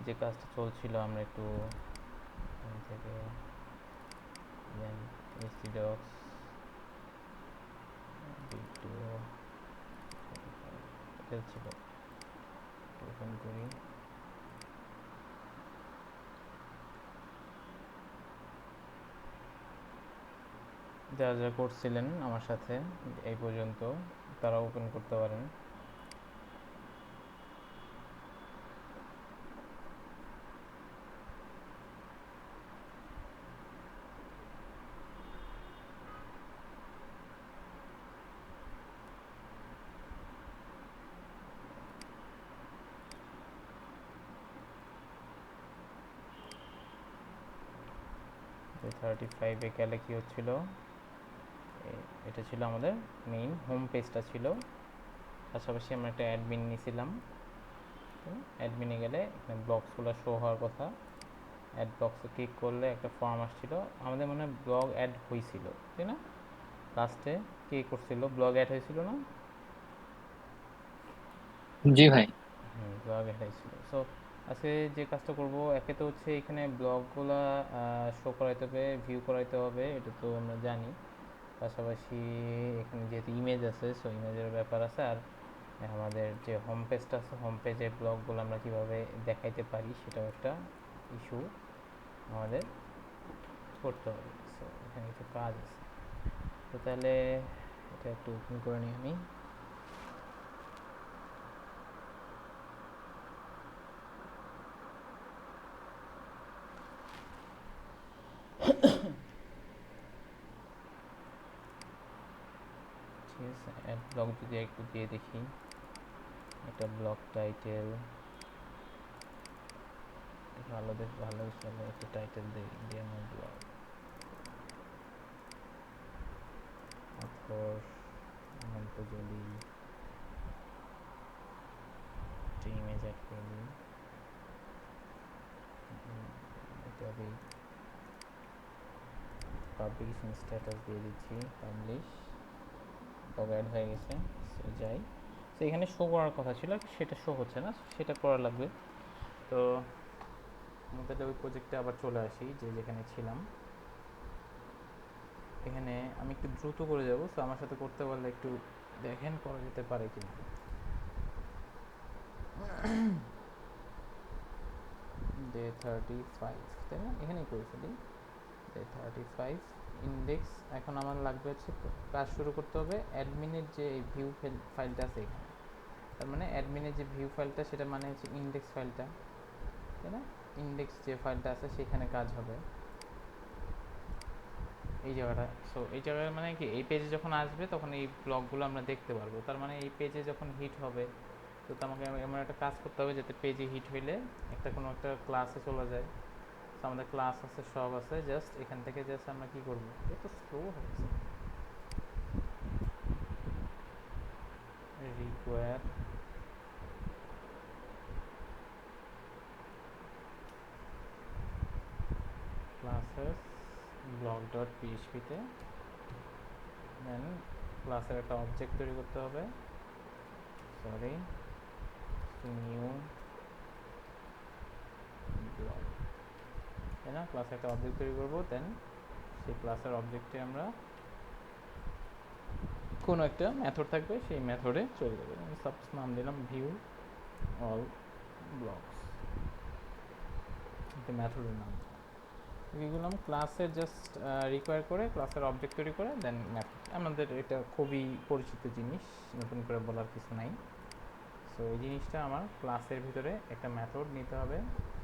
যে কাজটা চলছিল আমরা একটু এখান থেকে দেন htdocs ভিডিও এটা ছিল ওপেন করি। যারা যারা করছিলেন আমার সাথে এই পর্যন্ত তারা ওপেন করতে পারেন। যে 35 ক্যালে কী হচ্ছিল, এটা ছিল আমাদের মেইন হোম পেজটা ছিল। পাশাপাশি আমরা একটা অ্যাডমিন নিয়েছিলাম। অ্যাডমিনে গেলে এখানে ব্লগসগুলো শো হওয়ার কথা। অ্যাড বক্সে ক্লিক করলে একটা ফর্ম আসছিল, আমাদের মনে হয় ব্লগ অ্যাড হয়েছিল তাই না? লাস্টে কে করছিল ব্লগ অ্যাড হয়েছিল না? জি ভাই। ব্লগ অ্যাড হয়েছিল। সো আজকে যে কাজটা করব, একে তো হচ্ছে এখানে ব্লগগুলো শো করাইতে হবে, ভিউ করাইতে হবে, এটা তো আমরা জানি। পাশাপাশি এখানে যেহেতু ইমেজ আছে, সো ইমেজের ব্যাপার আছে। আর আমাদের যে হোম পেজটা আছে, হোম পেজের ব্লগগুলো আমরা কীভাবে দেখাইতে পারি সেটাও একটা ইস্যু আমাদের করতে হবে। সো এখানে কিছু কাজ আছে। তো তাহলে এটা একটু ওপেন করে নিই আমি। ঠিক আছে, অ্যাড ব্লগ যদি একটু দিয়ে দেখি, একটা ব্লগ টাইটেল ভালো ভালো চলে, একটা টাইটেল দিই ডেমো ব্লগ, অথর মন্তজলি, একটা ইমেজ অ্যাড করে দিই, এটা দিই, পাবলিকেশন স্ট্যাটাস দিয়ে দিচ্ছি পাবলিশ, ব্লগ অ্যাড হয়ে গেছে। সো যাই, তো এখানে শো করার কথা ছিল, সেটা শো হচ্ছে না, সেটা করা লাগবে। তো আমাদের ওই প্রজেক্টে আবার চলে আসি, যে যেখানে ছিলাম। এখানে আমি একটু দ্রুত করে যাব, তো আমার সাথে করতে পারলে একটু দেখেন করা যেতে পারে কিনা। ডে 35 তাই না, এখানেই করে ফেলি। Day 35 index. এখন আমার লাগবে হচ্ছে কাজ শুরু করতে হবে অ্যাডমিনের যে ভিউ ফাইলটা আছে এখানে। তার মানে অ্যাডমিনের যে ভিউ ফাইলটা, সেটা মানে হচ্ছে ইন্ডেক্স ফাইলটা তাই না? ইন্ডেক্স যে ফাইলটা আছে সেখানে কাজ হবে এই জায়গাটা। সো এই জায়গায় মানে কি, এই পেজে যখন আসবে তখন এই ব্লগগুলো আমরা দেখতে পারবো। তার মানে এই পেজে যখন হিট হবে, তো আমাকে এমন একটা কাজ করতে হবে যাতে পেজে হিট হইলে একটা কোনো একটা ক্লাসে চলে যায়। তো আমাদের ক্লাস আছে, সব আছে, জাস্ট এখান থেকে জাস্ট আমরা কি করবো, একটু স্লো হয়েছে, রিকোয়ার ক্লাসেস ব্লগ ডট পিএইচপিতে, দেন ক্লাসের একটা অবজেক্ট তৈরি করতে হবে, সরি নিউ ব্লগ তাই না? ক্লাসে একটা অবজেক্ট তৈরি করবো, দেন সেই ক্লাসের অবজেক্টে আমরা কোনো একটা মেথড থাকবে, সেই মেথডে চলে যাবে। আমি সাপোজ নাম দিলাম ভিউ অল ব্লগস, একটা মেথডের নাম কী করলাম, ক্লাসের জাস্ট রিকোয়ার করে ক্লাসের অবজেক্ট তৈরি করে দেন মেথড। আমাদের এটা খুবই পরিচিত জিনিস, নতুন করে বলার কিছু নাই। সো এই জিনিসটা আমার ক্লাসের ভিতরে একটা মেথড নিতে হবে,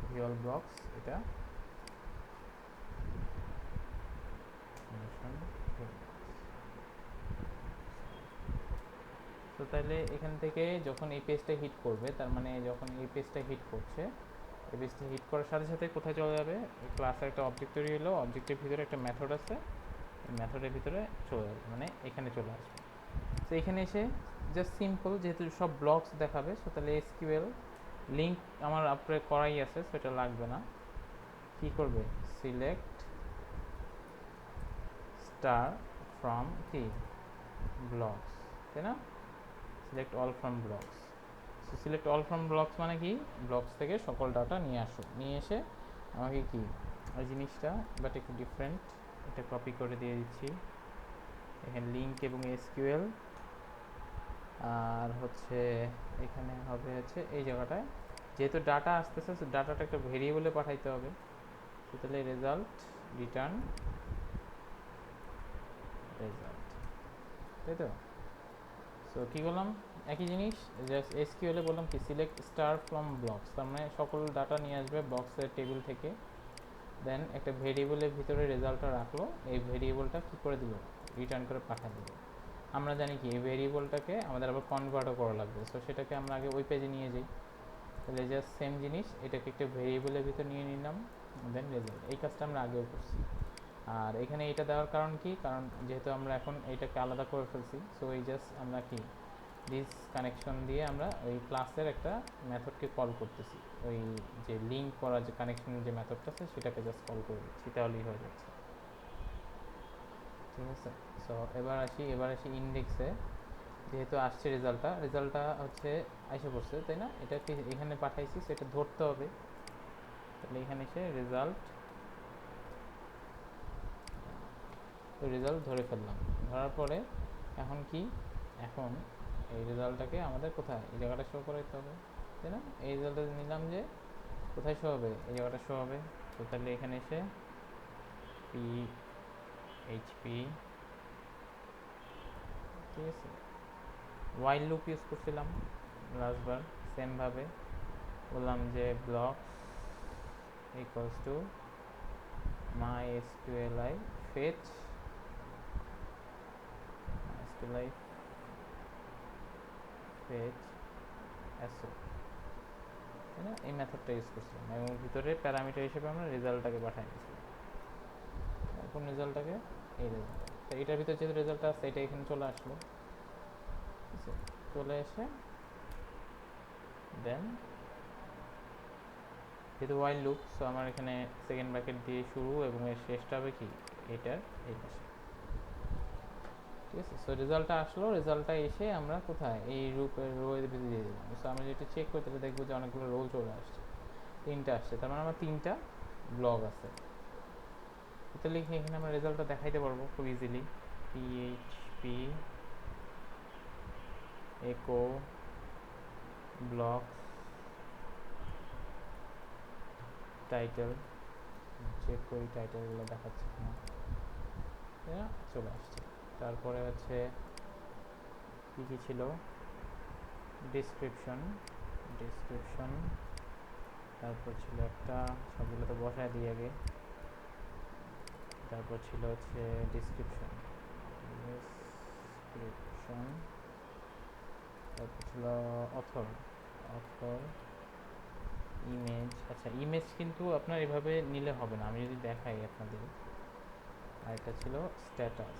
ভিউ অল ব্লগস। এটা তো তাহলে এখান থেকে যখন এই পেজটা হিট করবে, তার মানে যখন এই পেজটা হিট করছে, এই পেজটা হিট করার সাথে সাথে কোথায় চলে যাবে, ক্লাসের একটা অবজেক্ট তৈরি হলো, অবজেক্টের ভিতরে একটা মেথড আছে, এই মেথডের ভিতরে চলে যাবে, মানে এখানে চলে আসবে। তো এখানে এসে জাস্ট সিম্পল, যেহেতু সব ব্লগস দেখাবে, সো তাহলে এসকিউএল লিঙ্ক আমার আপরে করাই আছে, সেটা লাগবে না। কি করবে, সিলেক্ট স্টার ফ্রম কি ব্লগস তাই না, select all from blogs. Select all from blocks মানে কি, ব্লকস থেকে সকল ডাটা নিয়ে আসো, নিয়ে এসে আমাকে কি ওই জিনিসটা বাট একটু ডিফারেন্ট, এটা কপি করে দিয়ে দিচ্ছি এখানে লিঙ্ক এবং এসকিউএল, আর হচ্ছে এখানে হবে হচ্ছে এই জায়গাটায় যেহেতু ডাটা আসতেছে ডাটাটা একটা ভেরিয়েবলে পাঠাইতে হবে, তাহলে রেজাল্ট রিটার্ন রেজাল্ট, তাই তো। সো কী করলাম, একই জিনিস জাস্ট এসকিউএলে বললাম কি সিলেক্ট স্টার ফ্রম ব্লকস, তার মানে সকল ডাটা নিয়ে আসবে বক্সের টেবিল থেকে, দেন একটা ভেরিয়েবলের ভিতরে রেজাল্টটা রাখলো, এই ভেরিয়েবলটা কী করে দিল, রিটার্ন করে পাঠিয়ে দিল। আমরা জানি কি এই ভেরিয়েবলটাকে আমাদের আবার কনভার্টও করা লাগবে, সো সেটাকে আমরা আগে ওই পেজে নিয়ে যাই, তাহলে জাস্ট সেম জিনিস এটাকে একটা ভেরিয়েবলের ভিতর নিয়ে নিলাম, দেন রেজাল্ট, এই কাজটা আমরা আগেও করছি। আর এখানে এটা দেওয়ার কারণ কি, কারণ যেহেতু আমরা এখন এইটাকে আলাদা করে ফেলছি, সো এই জাস্ট আমরা কি দিস কানেকশন দিয়ে আমরা ওই ক্লাসের একটা মেথডকে কল করতেছি, ওই যে লিঙ্ক করা যে কানেকশনের যে মেথডটা আছে সেটাকে জাস্ট কল করে দিচ্ছি, তাহলেই হয়ে যাচ্ছে, ঠিক আছে। সো এবার আসি ইন্ডেক্সে, যেহেতু আসছে রেজাল্টটা হচ্ছে এসে পড়ছে, তাই না, এটাকে এখানে পাঠাইছি সেটা ধরতে হবে, তাহলে এখানে এসে রেজাল্ট ধরে ফেললাম, ধরার পরে এখন কি, এখন এই রেজাল্টটাকে আমাদের কোথায় এই জায়গাটা শো করাইতে হবে, তাই না, এই রেজাল্টটা নিলাম যে কোথায় শো হবে, এই জায়গাটা শো হবে, তো তাহলে এখানে এসে পিএইচপি, ঠিক আছে, ওয়াইল লুপ ইউজ করছিলাম লাস্টবার, সেমভাবে বললাম যে blocks equals to MySQLi fetch MySQLi fetch so, তাই না, এই মেথডটা ইউজ করছিলাম এবং ভিতরে প্যারামিটার হিসেবে আমরা রেজাল্টটাকে পাঠিয়ে দিয়েছিলাম, এখন রেজাল্টটাকে এই রেজাল্ট, তো এটার ভিতরে যেহেতু রেজাল্টটা আছে এটা এখানে চলে আসলো, ঠিক আছে, চলে এসে দেন যেহেতু ওয়াইল লুপ, সো আমার এখানে সেকেন্ড ব্র্যাকেট দিয়ে শুরু এবং এর শেষটা হবে কি এটার এই পাশে, ঠিক আছে। সো রেজাল্টটা আসলো, রেজাল্টটা এসে আমরা কোথায় এই রোয়ের ভিতরে দিয়ে দিলাম, সো আমরা যেটা চেক করতে দেখবো যে অনেকগুলো রোল চলে আসছে, 3টা আসছে, তার মানে আমার 3টা ব্লগ আছে, এটা লিখে এখানে আমরা রেজাল্টটা দেখাইতে পারবো খুব easily, PHP echo blocks title, check করি টাইটেলগুলো দেখাচ্ছে কিনা, চলে আসছে। তারপরে হচ্ছে কী কী ছিল, ডিসক্রিপশন, তারপর ছিল একটা, সবগুলো তো বসায় দিই আগে, তারপর ছিল হচ্ছে ডিসক্রিপশন, তারপর ছিল অথর ইমেজ, আচ্ছা ইমেজ কিন্তু আপনার এভাবে নিলে হবে না, আমি যদি দেখাই আপনাদের, আর এটা ছিল স্ট্যাটাস,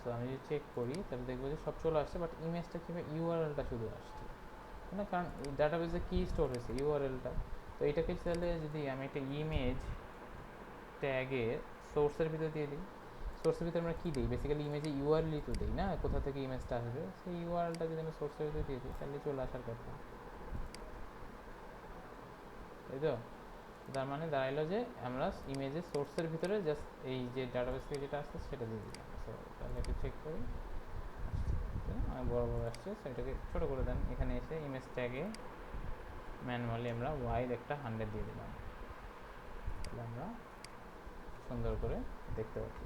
সো আমি যদি চেক করি তাহলে দেখবো যে সব চলে আসছে, বাট ইমেজটা কীভাবে, ইউআরএলটা শুধু আসছে না, কারণ ডাটাবেসে কী স্টোর হয়েছে ইউআরএলটা, তো এটাকে চাইলে যদি আমি একটা ইমেজ ট্যাগে সোর্সের ভিতরে দিয়ে দিই, সোর্সের ভিতরে আমরা কী দিই, বেসিক্যালি ইমেজে ইউআরএলই তো দিই না, কোথা থেকে ইমেজটা আসবে, সেই ইউআরএলটা যদি আমি সোর্সের ভিতরে দিয়ে দিই তাহলে চলে আসার কথা, তাই তো। তার মানে দাঁড়াইলো যে আমরা ইমেজের সোর্সের ভিতরে জাস্ট এই যে ডাটাবেস থেকে যেটা আসছে সেটা দিয়ে দিলাম, সো তাহলে একটু চেক করি, অনেক বড় আসছে, সো এটাকে ছোটো করে দেন, এখানে এসে ইমেজ ট্যাগে ম্যানুয়ালি আমরা ওয়াইড একটা 100 দিয়ে দিলাম, তাহলে আমরা সুন্দর করে দেখতে পাচ্ছি,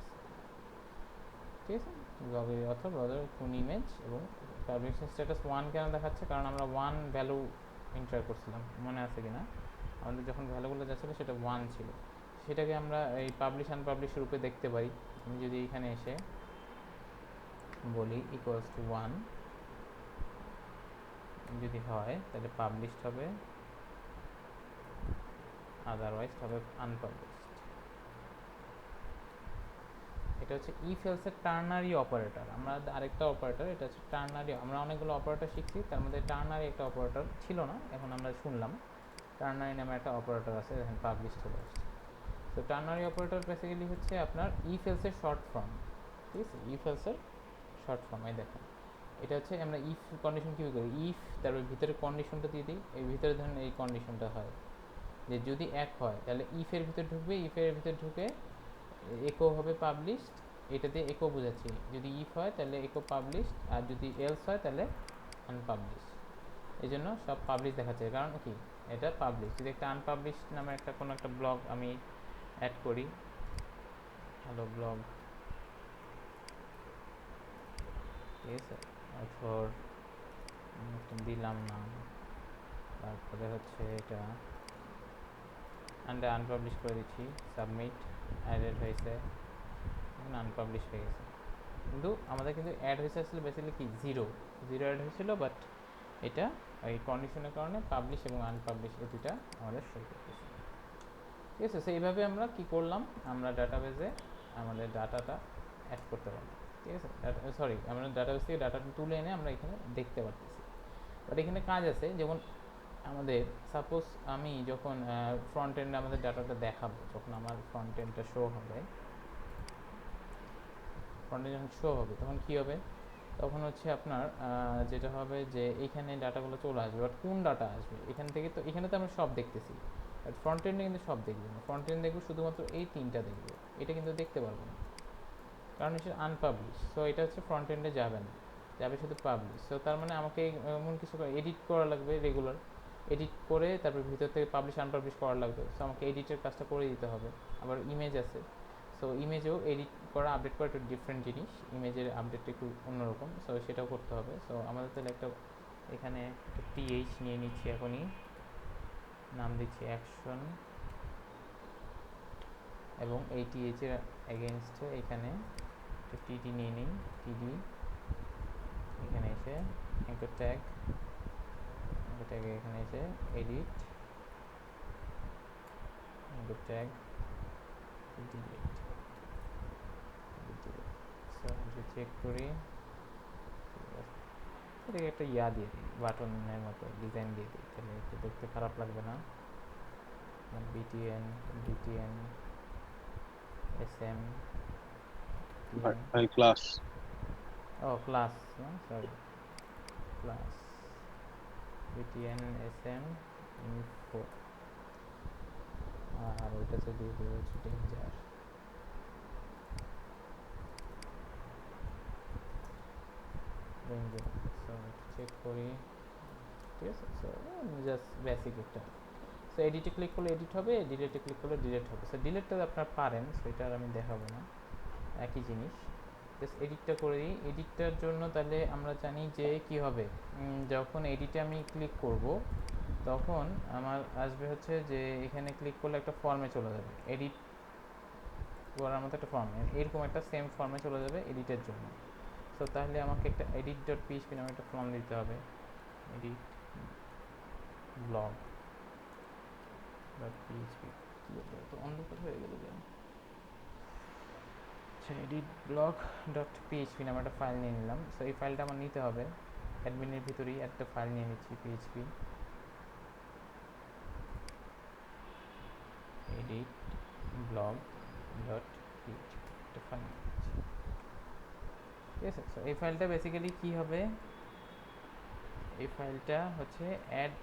ঠিক আছে। ব্লগের অথর ব্লগের কোন ইমেজ এবং পাবলিশিং স্ট্যাটাস 1 কেন দেখাচ্ছে, কারণ আমরা 1 ভ্যালু এন্টার করছিলাম, মনে আছে কিনা, আমাদের যখন ভ্যালুগুলো যাচ্ছিলো সেটা 1 ছিল, সেটাকে আমরা এই পাবলিশ আনপাবলিশ রূপে দেখতে পারি, আমি যদি এখানে এসে বলি ইকুয়ালস টু 1 যদি হয় তাহলে পাবলিশড হবে, আদারওয়াইজ হবে আনপাবলিশড। এটা হচ্ছে ইফ এলস এর টার্নারি অপারেটর, আমরা আরেকটা অপারেটর, এটা হচ্ছে টার্নারি, আমরা অনেকগুলো অপারেটর শিখছি, তার মধ্যে টার্নারি একটা অপারেটর ছিল না, এখন আমরা শুনলাম টার্নারি নামে একটা অপারেটর আছে, এখানে পাবলিশ চলে আসছে। তো টার্নারি অপারেটর বেসিক্যালি হচ্ছে আপনার ইফ এলস এর শর্ট ফর্ম, ঠিক আছে, ইফ এলস এর শর্ট ফর্ম, এই দেখেন এটা হচ্ছে আমরা ইফ কন্ডিশন কীভাবে করি, ইফ তারপর ভিতরে কন্ডিশনটা দিয়ে দিই, এই ভিতরে ধরেন এই কন্ডিশনটা হয় যে যদি এক হয় তাহলে ইফের ভিতরে ঢুকবে, ইফের ভিতরে ঢুকে একো হবে পাবলিশড, এটা দিয়ে একো বোঝাচ্ছি, যদি ইফ হয় তাহলে একো পাবলিশড, আর যদি এলস হয় তাহলে আনপাবলিশ। এই জন্য সব পাবলিশ দেখাচ্ছে, কারণ কি এটা পাবলিশ। যদি একটা আনপাবলিশ নামে একটা কোনো একটা ব্লগ আমি অ্যাড করি, হ্যালো ব্লগ, ঠিক আছে, অথর দিলাম নাম, তারপরে হচ্ছে এটা আনপাবলিশ করে দিচ্ছি, সাবমিট, অ্যাডেড হয়েছে, আনপাবলিশ হয়ে গেছে। কিন্তু আমাদের কিন্তু অ্যাড হয়েছে আসলে বেসিক্যালি কি জিরো জিরো অ্যাড হয়েছিল, বাট এটা এই কন্ডিশনের কারণে পাবলিশ এবং আনপাবলিশ এই দুটা আমাদের শো করতেছে। ঠিক আছে, সেইভাবে আমরা কি করলাম, আমরা ডাটাবেসে আমাদের ডাটাটা অ্যাড করতে পারলাম। ঠিক আছে, সরি, আমরা ডাটাবেস থেকে ডাটাটা তুলে এনে আমরা এখানে দেখতে পারতেছি। বাট এখানে কাজ আছে, যেমন আমাদের সাপোজ আমি যখন ফ্রন্ট এন্ডে আমাদের ডাটাটা দেখাবো, যখন আমার ফ্রন্ট এন্ডটা শো হবে, ফ্রন্টে যখন শো হবে তখন কী হবে, তখন হচ্ছে আপনার যেটা হবে যে এইখানে ডাটাগুলো চলে আসবে, বাট কোন ডাটা আসবে এখান থেকে, তো এখানে তো আমরা সব দেখতেছি, বাট ফ্রন্ট এন্ডে কিন্তু সব দেখবো না, ফ্রন্ট এন্ড দেখবো শুধুমাত্র এই তিনটা দেখবো, এটা কিন্তু দেখতে পারবো না, কারণ হচ্ছে আনপাবলিশ। সো এটা হচ্ছে ফ্রন্ট এন্ডে যাবে না, যাবে শুধু পাবলিশ। সো তার মানে আমাকে এমন কিছু এডিট করা লাগবে, রেগুলার এডিট করে তারপর ভিতর থেকে পাবলিশ আনপাবলিশ করা লাগবে। সো আমাকে এডিটের কাজটা করে দিতে হবে। আবার ইমেজ আছে, সো ইমেজেও এডিট করা আপডেট করা একটু ডিফারেন্ট জিনিস, ইমেজের আপডেটটা একটু অন্যরকম, সো সেটাও করতে হবে। সো আমাদের তাহলে একটা এখানে একটা টিএইচ নিয়ে নিচ্ছি, এখনই নাম দিচ্ছি অ্যাকশন, এবং এই টিএইচের এগেনস্টে এখানে একটা টিডি নিয়ে নিই, টিডি এখানে এসে অ্যাঙ্কর ট্যাগ, অ্যাঙ্কর ট্যাগে এখানে এসে edit, anchor tag delete, so যদি চেক করি, এটাকে একটা ইয়া দিয়ে দিই, বাটনের মতো ডিজাইন দিয়ে দিই, তাহলে একটু দেখতে খারাপ লাগবে না। বিটিএন, ডিটিএন, এসএম, ভাই ক্লাস, ও ক্লাস না, sorry, class BTN SM info, আর ওইটাতে দিয়ে দেবো হচ্ছে ডেঞ্জার, ডেঞ্জার। সো চেক করি, ঠিক আছে, সো জাস্ট বেসিক একটা। সো এডিটে ক্লিক করলে এডিট হবে, ডিলেটে ক্লিক করলে ডিলেট হবে। সো ডিলেটটা আপনার পারেন, সো এটা আর আমি দেখাবো না, একই জিনিস। জাস্ট এডিটটা করে দিই। এডিটটার জন্য তাহলে আমরা জানি যে কি হবে, যখন এডিটে আমি ক্লিক করব তখন আমার আসবে হচ্ছে যে এখানে ক্লিক করলে একটা ফর্মে চলে যাবে, এডিট করার মতো একটা ফর্ম, এরকম একটা সেম ফর্মে চলে যাবে এডিটের জন্য। সো তাহলে আমাকে একটা এডিট ডট পিএইচপি নামে একটা ফর্ম দিতে হবে, এডিট ব্লগ ডট পিএইচপি, কী তো অন্ধকার হয়ে গেল কেন। আচ্ছা, এডিট ব্লগ ডট পিএইচপি নামে একটা ফাইল নিয়ে নিলাম। সো এই ফাইলটা আমার নিতে হবে, অ্যাডমিনের ভিতরেই একটা ফাইল নিয়ে নিচ্ছি, PHP edit blog dot PHP, একটা ফাইল নিয়ে নিচ্ছি। ঠিক আছে, সো এই ফাইলটা বেসিক্যালি কী হবে, এই ফাইলটা হচ্ছে অ্যাড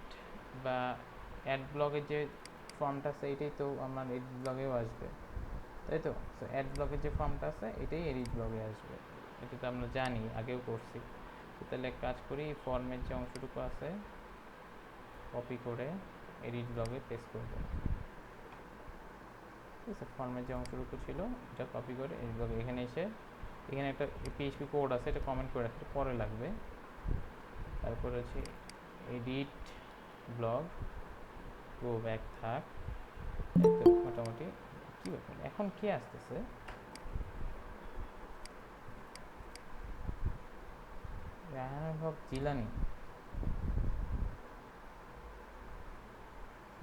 বা অ্যাড ব্লগের যে ফর্মটা আছে এটাই তো আমার এডিট ব্লগেও আসবে, তাই তো। সো অ্যাড ব্লগের যে ফর্মটা আছে এটাই এডিট ব্লগে আসবে, এটা তো আমরা জানি, আগেও করছি। তো তাহলে এক কাজ করি, ফর্মের যে অংশটুকু আছে কপি করে এডিট ব্লগে পেস্ট করব। ঠিক আছে, ফর্মের যে অংশটুকু ছিল এটা কপি করে এডিট ব্লগে এখানে এসে, এখানে একটা পিএইচপি কোড আছে, এটা কমেন্ট করে রাখতে পরে লাগবে। তারপর হচ্ছে এডিট ব্লগ গো ব্যাক থাক, এই তো মোটামুটি। কী ব্যাপার এখন কে আসতেছে, রায়হানুল হক জিলানি,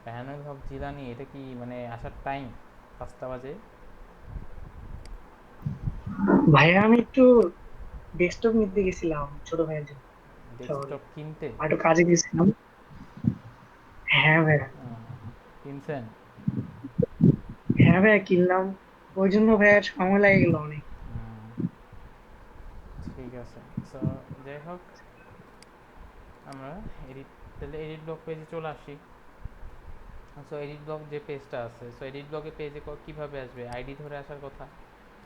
রায়হানুল হক জিলানি, এটা কি মানে আসার টাইম 5টা বাজে? ভাইয়া আমি একটু ডেস্কটপ নিতে গেছিলাম ছোট ভাইয়ের জন্য শহরে। ডেস্কটপ কিনতে? আর একটু কাজে গেছিলাম। হ্যাঁ ভাইয়া। কিনছেন? হ্যাঁ ভাইয়া কিনলাম, ওই জন্য ভাইয়া সময় লেগে গেল অনেক। ঠিক আছে। সো যাই হোক, আমরা এডিট, তাহলে এডিট ব্লগ পেজে চলে আসি। সো এডিট ব্লগ যে পেজটা আছে, সো এডিট ব্লগে পেজে কীভাবে আসবে, আইডি ধরে আসার কথা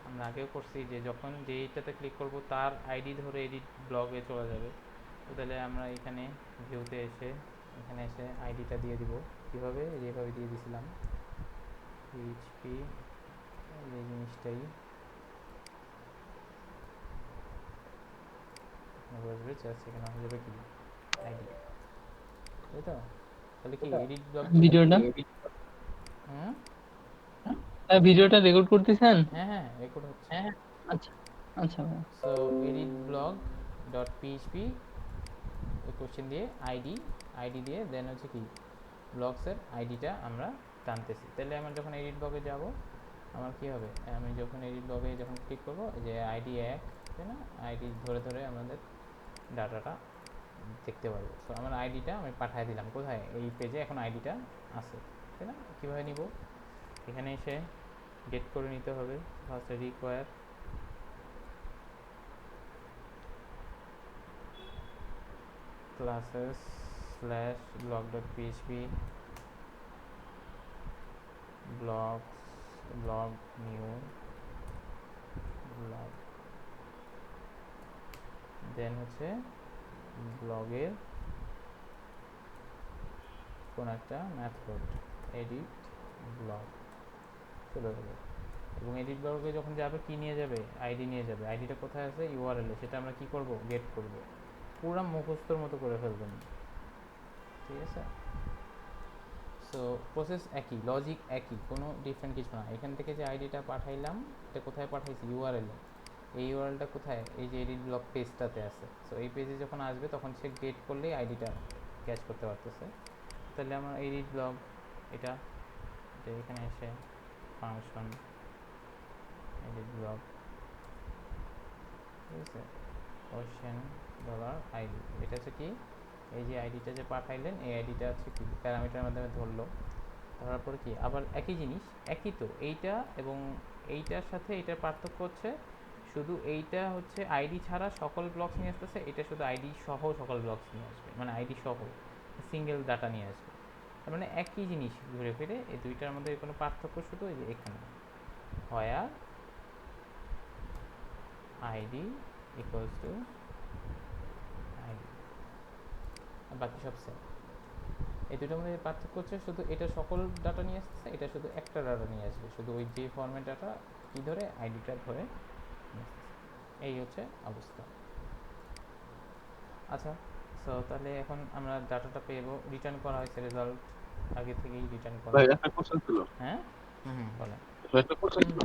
আমরা আগেও করছি, যে যখন যেইটাতে ক্লিক করব তার আইডি ধরে এডিট ব্লগে চলে যাবে। তো তাহলে আমরা এখানে ভিউতে এসে এখানে এসে আইডিটা দিয়ে দিব, কীভাবে, যেভাবে দিয়ে দিছিলাম পিএইচপি, এই জিনিসটাই বসবে, জাস্ট এখানে হয়ে যাবে কি আইডি, তাই তো? তাহলে কি এডিট ব্লগ যেটা, ভিডিওটা হুম, ভিডিওটা রেকর্ড করতেছেন? হ্যাঁ হ্যাঁ রেকর্ড হচ্ছে। আচ্ছা আচ্ছা ভাই। So edit blog dot PHP question দিয়ে আইডি, আইডি দিয়ে দেন হচ্ছে কি ব্লগসের আইডিটা আমরা টানতেছি। তাহলে আমরা যখন এডিট ব্লগে যাব, আমার কি হবে, আমি যখন এডিট ব্লগে যখন ক্লিক করবো, যে আইডি 1, তাই না, আইডি ধরে ধরে আমাদের ডাটাটা দেখতে পারবো। সো আমার আইডিটা আমি পাঠিয়ে দিলাম কোথায়, এই পেজে এখন আইডিটা আছে, তাই না? কীভাবে নিব, এখানে এসে গেট করে নিতে হবে, first require classes slash blog.php blogs blog new blog, দেন হচ্ছে ব্লগের কোন একটা ম্যাথ কোড এডিট ব্লগ চলে গেলো। এবং এডিট ব্লগে যখন যাবে কি নিয়ে যাবে, আইডি নিয়ে যাবে। আইডিটা কোথায় আছে, ইউআরএল এ, সেটা আমরা কি করব, গেট করব। পুরো মুখস্থর মতো করে ফেলবেন, ঠিক আছে? সো প্রসেস একই, লজিক একই, কোনো ডিফারেন্ট কিছু না। এখান থেকে যে আইডিটা পাঠাইলাম, এটা কোথায় পাঠাইছি, ইউআরএল এ। এই ইউআরএলটা কোথায়, এই যে এডিট ব্লগ পেজটাতে আছে। সো এই পেজে যখন আসবে তখন সে গেট করলেই আইডিটা ক্যাচ করতে পারতেছে। তাহলে আমার এডিট ব্লগ এটা, যে এখানে এসে ফাংশন এডিট ব্লগ, ঠিক আছে, কোশ্চেন ডলার আইডি, এটা হচ্ছে কি, এই যে আইডিটা যে পাঠাইলেন এই আইডিটা হচ্ছে কি প্যারামিটারের মাধ্যমে ধরলো, ধরার পরে কি আবার একই জিনিস, একই তো এইটা এবং এইটার সাথে এইটার পার্থক্য হচ্ছে শুধু এইটা হচ্ছে আইডি ছাড়া সকল ব্লকস নিয়ে আসতেছে, এটা শুধু আইডি সহ সকল ব্লকস নিয়ে আসবে, মানে আইডি সহ সিঙ্গেল ডাটা নিয়ে আসবে। তার মানে একই জিনিস ঘুরে ফিরে, এই দুইটার মধ্যে কোনো পার্থক্য শুধু এই যে এখানে, হোয়ার আইডি ইকুয়ালস টু আইডি, বাকি সব সেম। এই দুটোর মধ্যে পার্থক্য হচ্ছে শুধু এটা সকল ডাটা নিয়ে আসতেছে, এটা শুধু একটা ডাটা নিয়ে আসবে, শুধু ওই যে ফরম্যাট ডাটা কী ধরে, আইডিটা ধরে নিয়ে আসতেছে। এই হচ্ছে অবস্থা। আচ্ছা, সো তাহলে এখন আমরা ডাটাটা পেয়ে যাবো, রিটার্ন করা হয়েছে রেজাল্ট, আগে থেকেই রিটার্ন করা। ভাই একটা কোশ্চেন ছিল। হ্যাঁ, হুম বলেন। ভাই একটা কোশ্চেন ছিল।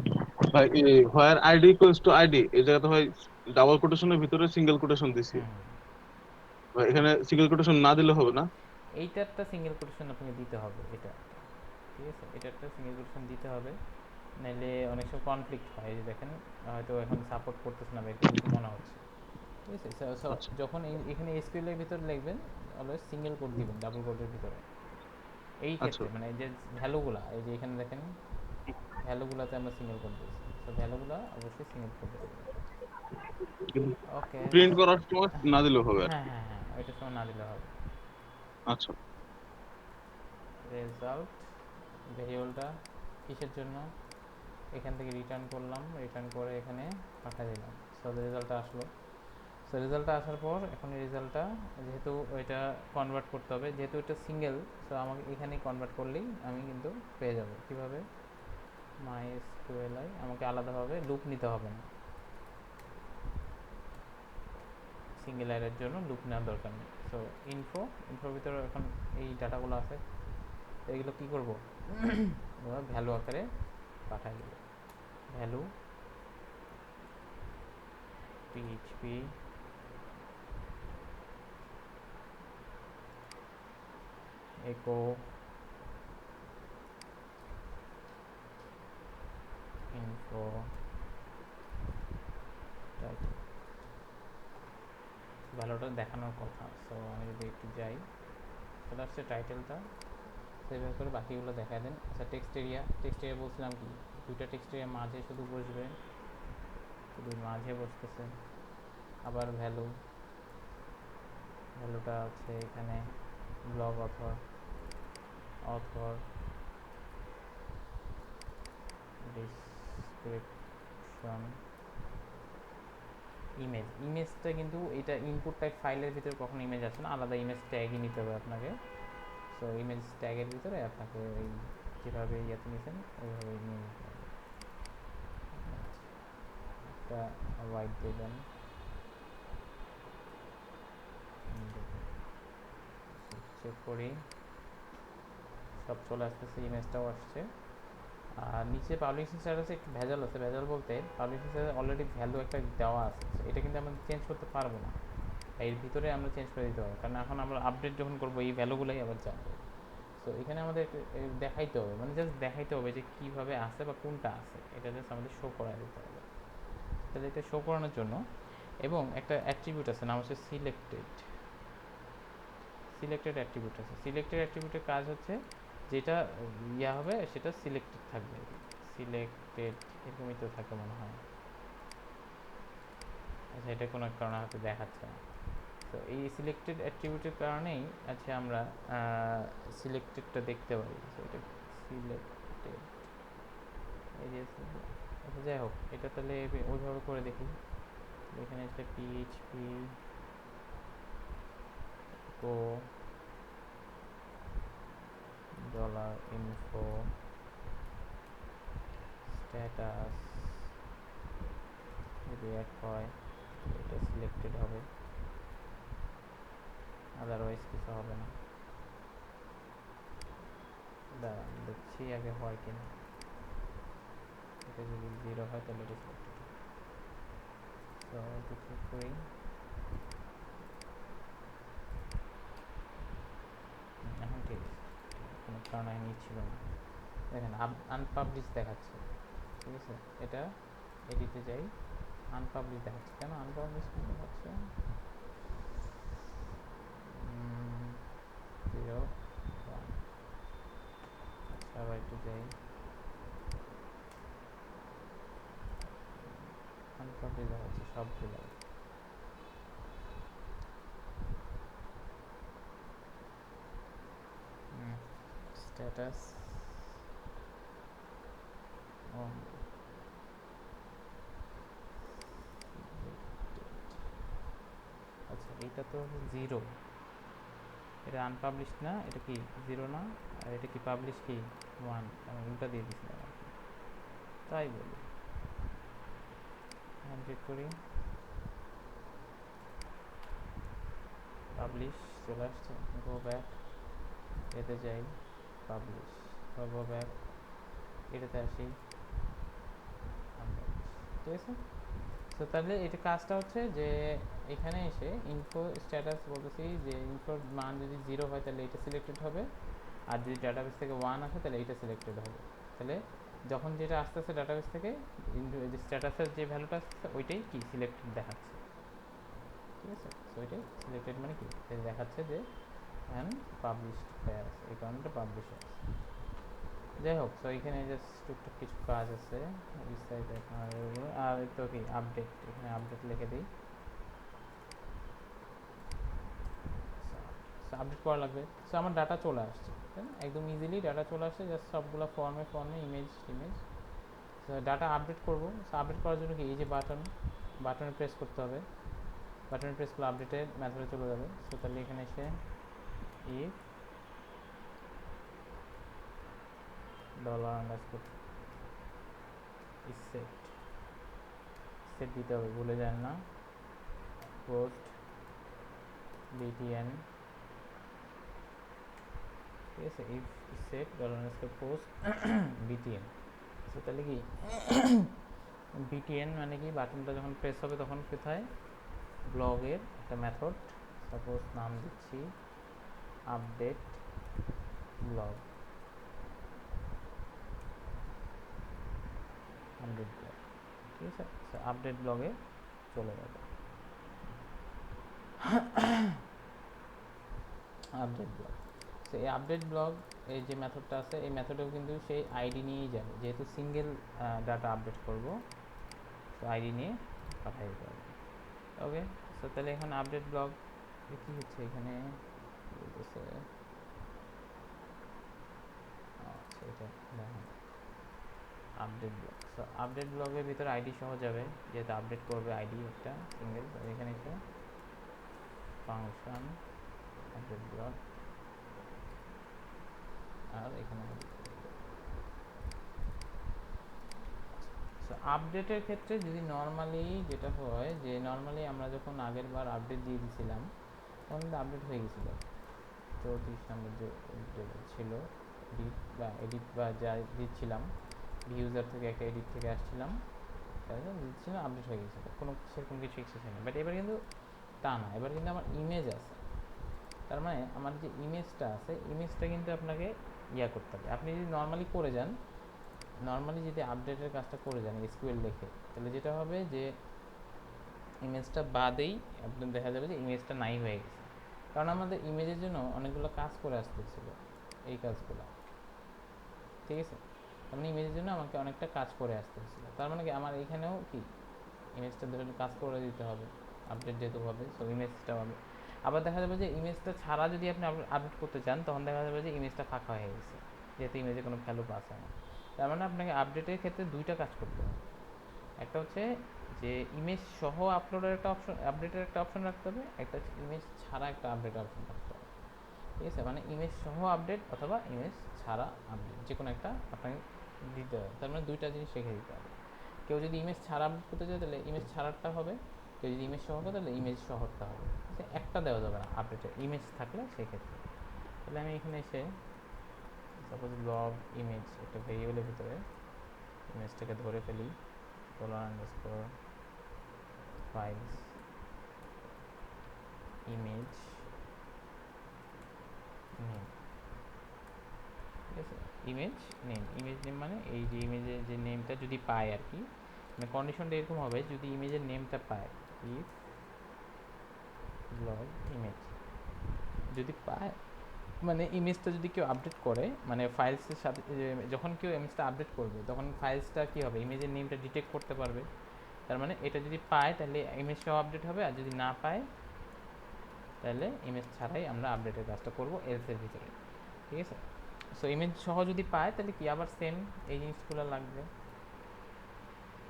ভাই এই হোয়ার আইডি ইকুয়ালস টু আইডি এই জায়গাতে ভাই ডাবল কোটেশনের ভিতরে সিঙ্গেল কোটেশন দিছি। হুম, ভাই এখানে সিঙ্গেল কোটেশন না দিলে হবে না? এইটারটা সিঙ্গেল কোটেশন আপনাকে দিতে হবে, এটা ঠিক আছে, এটারটা সিঙ্গেল কোটেশন দিতে হবে, নাইলে অনেক সময় কনফ্লিক্ট হয়। এই যে দেখেন, হয়তো এখন সাপোর্ট করতেছে না বা এরকম কিছু মনে হচ্ছে, ঠিক আছে? আচ্ছা যখন এখানে এসকিউএল এর ভিতরে লিখবেন, অলওয়েজ সিঙ্গেল কোট দিবেন, ডাবল কোটের ভিতরে। এই আচ্ছা ক্ষেত্রে মানে যে ভ্যালুগুলা, এই যে এখানে দেখেন ভ্যালুগুলাতে আমরা সিঙ্গেল কোট দিয়েছি, তো ভ্যালুগুলা অবশ্যই সিঙ্গেল কোট দেবেন। কিন্তু ওকে, প্রিন্ট করার সময় না দিলেও হবে আর হ্যাঁ কি। হ্যাঁ হ্যাঁ, ওইটার সময় না দিলে হবে। আচ্ছা রেজাল্ট ভেরিয়েবলটা কিসের জন্য, এখান থেকে রিটার্ন করলাম, রিটার্ন করে এখানে পাঠিয়ে দিলাম। সো রেজাল্টটা আসলো। সো রেজাল্টটা আসার পর এখন এই রেজাল্টটা যেহেতু ওইটা কনভার্ট করতে হবে, যেহেতু এটা সিঙ্গেল, সো আমাকে এখানেই কনভার্ট করলেই আমি কিন্তু পেয়ে যাব। কীভাবে, মাইএসকিউএলআই, আমাকে আলাদাভাবে লুপ নিতে হবে না, সিঙ্গেল অ্যারের জন্য লুপ নেওয়ার দরকার নেই। সো ইনফোর ভিতরে এখন এই ডাটাগুলো আছে, তো এগুলো কী করবো, ভ্যালু আকারে পাঠাই দেবো। Value PHP echo info title, ভ্যালুটা দেখানোর কথা। সো আমি যদি একটু যাই, চলে আসছে টাইটেলটা, সেভাবে করে বাকিগুলো দেখা দেন। আচ্ছা, টেক্সট এরিয়া, টেক্সট এরিয়া বলছিলাম কি, দুইটা টেক্সট এরিয়া মাঝে শুধু বসবে, শুধু মাঝে বসতেছে। আবার ভ্যালু ভ্যালুটা হচ্ছে এখানে ব্লগ অথর ডিসক্রিপশন ইমেজটা কিন্তু এটা ইনপুট টাইপ ফাইলের ভিতরে কখনো ইমেজ আসে না, আলাদা ইমেজ ট্যাগই নিতে হবে আপনাকে। সো ইমেজ ট্যাগের ভিতরে আপনাকে ওই যেভাবে ইয়াতে নিয়েছেন ওইভাবে নিয়ে নিতে হবে। একটা হোয়াইট দেবেন, চেক করি সব চলে আসতেছে, ইমেজটাও আসছে। আর নিচে পাবলিশিং স্ট্যাটাসে একটু ভেজাল আছে, ভেজাল বলতে পাবলিশিং স্ট্যাটাসে অলরেডি ভ্যালু একটা দেওয়া আছে, এটা কিন্তু আমরা চেঞ্জ করতে পারবো না, এর ভিতরে আমরা চেঞ্জ করে দিতে পারবো, কারণ এখন আমরা আপডেট যখন করবো এই ভ্যালুগুলোই আবার যাবে। সো এখানে আমাদের দেখাইতে হবে, মানে জাস্ট দেখাইতে হবে যে কীভাবে আসে বা কোনটা আছে, এটা জাস্ট আমাদের শো করা দিতে হবে। তাহলে এটা শো করানোর জন্য এবং একটা অ্যাট্রিবিউট আছে, নাম হচ্ছে সিলেক্টেড অ্যাট্রিবিউট আছে। সিলেক্টেড অ্যাট্রিবিউটের কাজ হচ্ছে যেটা ইয়া হবে সেটা সিলেক্টেড থাকবে, সিলেক্টেড এরকমই তো থাকে মনে হয়। আচ্ছা, এটা কোনো এক কারণে হয়তো দেখাচ্ছে না। তো এই সিলেক্টেড অ্যাট্রিবিউটের কারণেই আচ্ছা আমরা সিলেক্টেডটা দেখতে পারি। তো এটা সিলেক্টেড এই যে আচ্ছা, যাই হোক এটা তাহলে ওইভাবে করে দেখি। এখানে একটা পিএইচপি গো $info স্ট্যাটাস যদি এক হয় এটা সিলেক্টেড হবে, আদারওয়াইজ কিছু হবে না। দাঁড়ান দেখছি আগে হয় কিনা, এটা যদি 0 হয় তাহলে এটা সিলেক্টেড হবে। তো এটা চেক করি, এখন ঠিক আছে, কোনো কারণে নিচ্ছিল না। দেখেন আনপাবলিশ দেখাচ্ছে, ঠিক আছে। এটা এডিটে যাই, আনপাবলিশ দেখাচ্ছে, কেন আনপাবলিশ দেখাচ্ছে? 0 1 আচ্ছা, আবার একটু যাই, আনপাবলিশ দেখাচ্ছে সবগুলো। স্ট্যাটাস আচ্ছা, এটা তো 0, এটা আনপাবলিশ না, এটা কি 0 না, আর এটা কি পাবলিশ কি 1, আমি উল্টা দিয়ে দিচ্ছিলাম আর কি, তাই বলি। চেক করি, পাবলিশ চলে আসছে, গো ব্যাক, এতে যাই, পাবলিশ, গো ব্যাক, এটাতে আসি, আনপাবলিশ, ঠিক আছে। তো তাহলে এটা কাজটা হচ্ছে যে এখানে এসে ইনফো স্ট্যাটাস বলতেছি যে ইনফোর মান যদি 0 হয় তাহলে এটা সিলেক্টেড হবে, আর যদি ডাটাবেস থেকে 1 আসে তাহলে এইটা সিলেক্টেড হবে। তাহলে যখন যেটা আসতেছে ডাটাবেস থেকে যে স্ট্যাটাসের যে ভ্যালুটা আসছে ওইটাই কি সিলেক্টেড দেখাচ্ছে, ঠিক আছে। তো ওইটাই সিলেক্টেড মানে কি দেখাচ্ছে যে এখন পাবলিশড হয়ে আছে, এই কারণটা পাবলিশ হয়ে আছে। যাই হোক, তো এখানে জাস্ট টুকটাক কিছু কাজ আছে বিস্তারিত, আর তো কি আপডেট, এখানে আপডেট লিখে দিই, আপডেট করা লাগবে। সো আমার ডাটা চলে আসছে, তাই না, একদম ইজিলি ডাটা চলে আসছে, জাস্ট সবগুলো ফর্মে ইমেজ ডাটা আপডেট করবো। সো আপডেট করার জন্য কি এই যে বাটনে প্রেস করতে হবে, বাটনে প্রেস করলে আপডেটের মেথডে চলে যাবে। সো তাহলে এখানে এসে ইফ $set দিতে হবে, ভুলে যান না, পোস্ট btn, ঠিক আছে, if set post btn। So তাহলে কি btn মানে কি, বাটনটা যখন প্রেস হবে তখন কোথায় ব্লগের একটা মেথড, সাপোজ নাম দিচ্ছি আপডেট ব্লগ, ঠিক আছে। সো আপডেট ব্লগে চলে যাবে, আপডেট ব্লগ। সো এই আপডেট ব্লগ এই যে মেথডটা আছে এই মেথডেও কিন্তু সেই আইডি নিয়েই যাবে, যেহেতু সিঙ্গেল ডাটা আপডেট করব, তো আইডি নিয়ে পাঠিয়ে দিতে হবে। ওকে, সো তাহলে এখন আপডেট ব্লগ কি হচ্ছে এখানে বলতেছে, আচ্ছা এটা দেখেন আপডেট ব্লগ। সো আপডেট ব্লগের ভিতরে আইডি সহ যাবে, যেহেতু আপডেট করবে আইডি একটা সিঙ্গেল। এখানে এসে ফাংশন আপডেট ব্লগ, আর এখানে সো আপডেটের ক্ষেত্রে যদি নর্মালি যেটা হয় যে নর্মালি আমরা যখন আগের বার আপডেট দিয়ে দিয়েছিলাম তখন কিন্তু আপডেট হয়ে গেছিলো। 34 নম্বর যে ছিল এডিট বা যা দিচ্ছিলাম ভিউজার থেকে একটা এডিট থেকে আসছিলাম, তাহলে দিচ্ছিলাম আপডেট হয়ে গেছিলো, কোনো সেরকম কিছু এক্সেস হয়নি। বাট এবার কিন্তু তা না, এবার কিন্তু আমার ইমেজ আছে, তার মানে আমার যে ইমেজটা আছে ইমেজটা কিন্তু আপনাকে ইয়া করতে হবে। আপনি যদি নর্মালি করে যান, নর্মালি যদি আপডেটের কাজটা করে যান এসকিউএল লিখে, তাহলে যেটা হবে যে ইমেজটা বাদেই আপনার দেখা যাবে যে ইমেজটা নাই হয়ে গেছে, কারণ আমাদের ইমেজের জন্য অনেকগুলো কাজ করে আসতেছিল, এই কাজগুলো, ঠিক আছে। তার মানে ইমেজের জন্য আমাকে অনেকটা কাজ করে আসতে হচ্ছিলো, তার মানে কি আমার এখানেও কি ইমেজটা ধরে কাজ করে দিতে হবে আপডেট যেহেতু হবে, সো ইমেজটা হবে। আবার দেখা যাবে যে ইমেজটা ছাড়া যদি আপনি আপডেট করতে চান তখন দেখা যাবে যে ইমেজটা ফাঁকা হয়ে গেছে, যেহেতু ইমেজে কোনো ভ্যালু পাস হয় না। তার মানে আপনাকে আপডেটের ক্ষেত্রে দুইটা কাজ করতে হবে, একটা হচ্ছে যে ইমেজ সহ আপলোডের একটা অপশন, আপডেটের একটা অপশন রাখতে হবে, একটা হচ্ছে ইমেজ ছাড়া একটা আপডেট অপশন রাখতে হবে, ঠিক আছে। মানে ইমেজ সহ আপডেট অথবা ইমেজ ছাড়া আপডেট যে কোনো একটা আপনাকে দিতে হবে, তার মানে দুইটা জিনিস রেখে দিতে হবে। কেউ যদি ইমেজ ছাড়া আপডেট করতে চায় তাহলে ইমেজ ছাড়ারটা হবে, কেউ যদি ইমেজ সহ করে তাহলে ইমেজ সহরটা হবে, ঠিক আছে। একটা দেওয়া যাবে না আপডেটে ইমেজ থাকলে সেই ক্ষেত্রে। তাহলে আমি এখানে এসে সাপোজ ব্লগ ইমেজ একটা ভেরিয়েবলের ভিতরে ইমেজটাকে ধরে ফেলি, $_ ফাইলস ইমেজ নেম, ঠিক আছে। ইমেজ নেম, ইমেজ নেম মানে এই যে ইমেজের যে নেমটা যদি পায় আর কি, মানে কন্ডিশনটা এরকম হবে যদি ইমেজের নেমটা পায়, ইফ ব্লগ ইমেজ যদি পায়, মানে ইমেজটা যদি কেউ আপডেট করে, মানে ফাইলসের সাথে যখন কেউ ইমেজটা আপডেট করবে তখন ফাইলসটা কী হবে ইমেজের নেমটা ডিটেক্ট করতে পারবে, তার মানে এটা যদি পায় তাহলে ইমেজ সহ আপডেট হবে, আর যদি না পায় তাহলে ইমেজ ছাড়াই আমরা আপডেটের কাজটা করবো এলসের ভিতরে, ঠিক আছে। সো ইমেজ সহ যদি পায় তাহলে কি আবার সেম এই জিনিসগুলো লাগবে,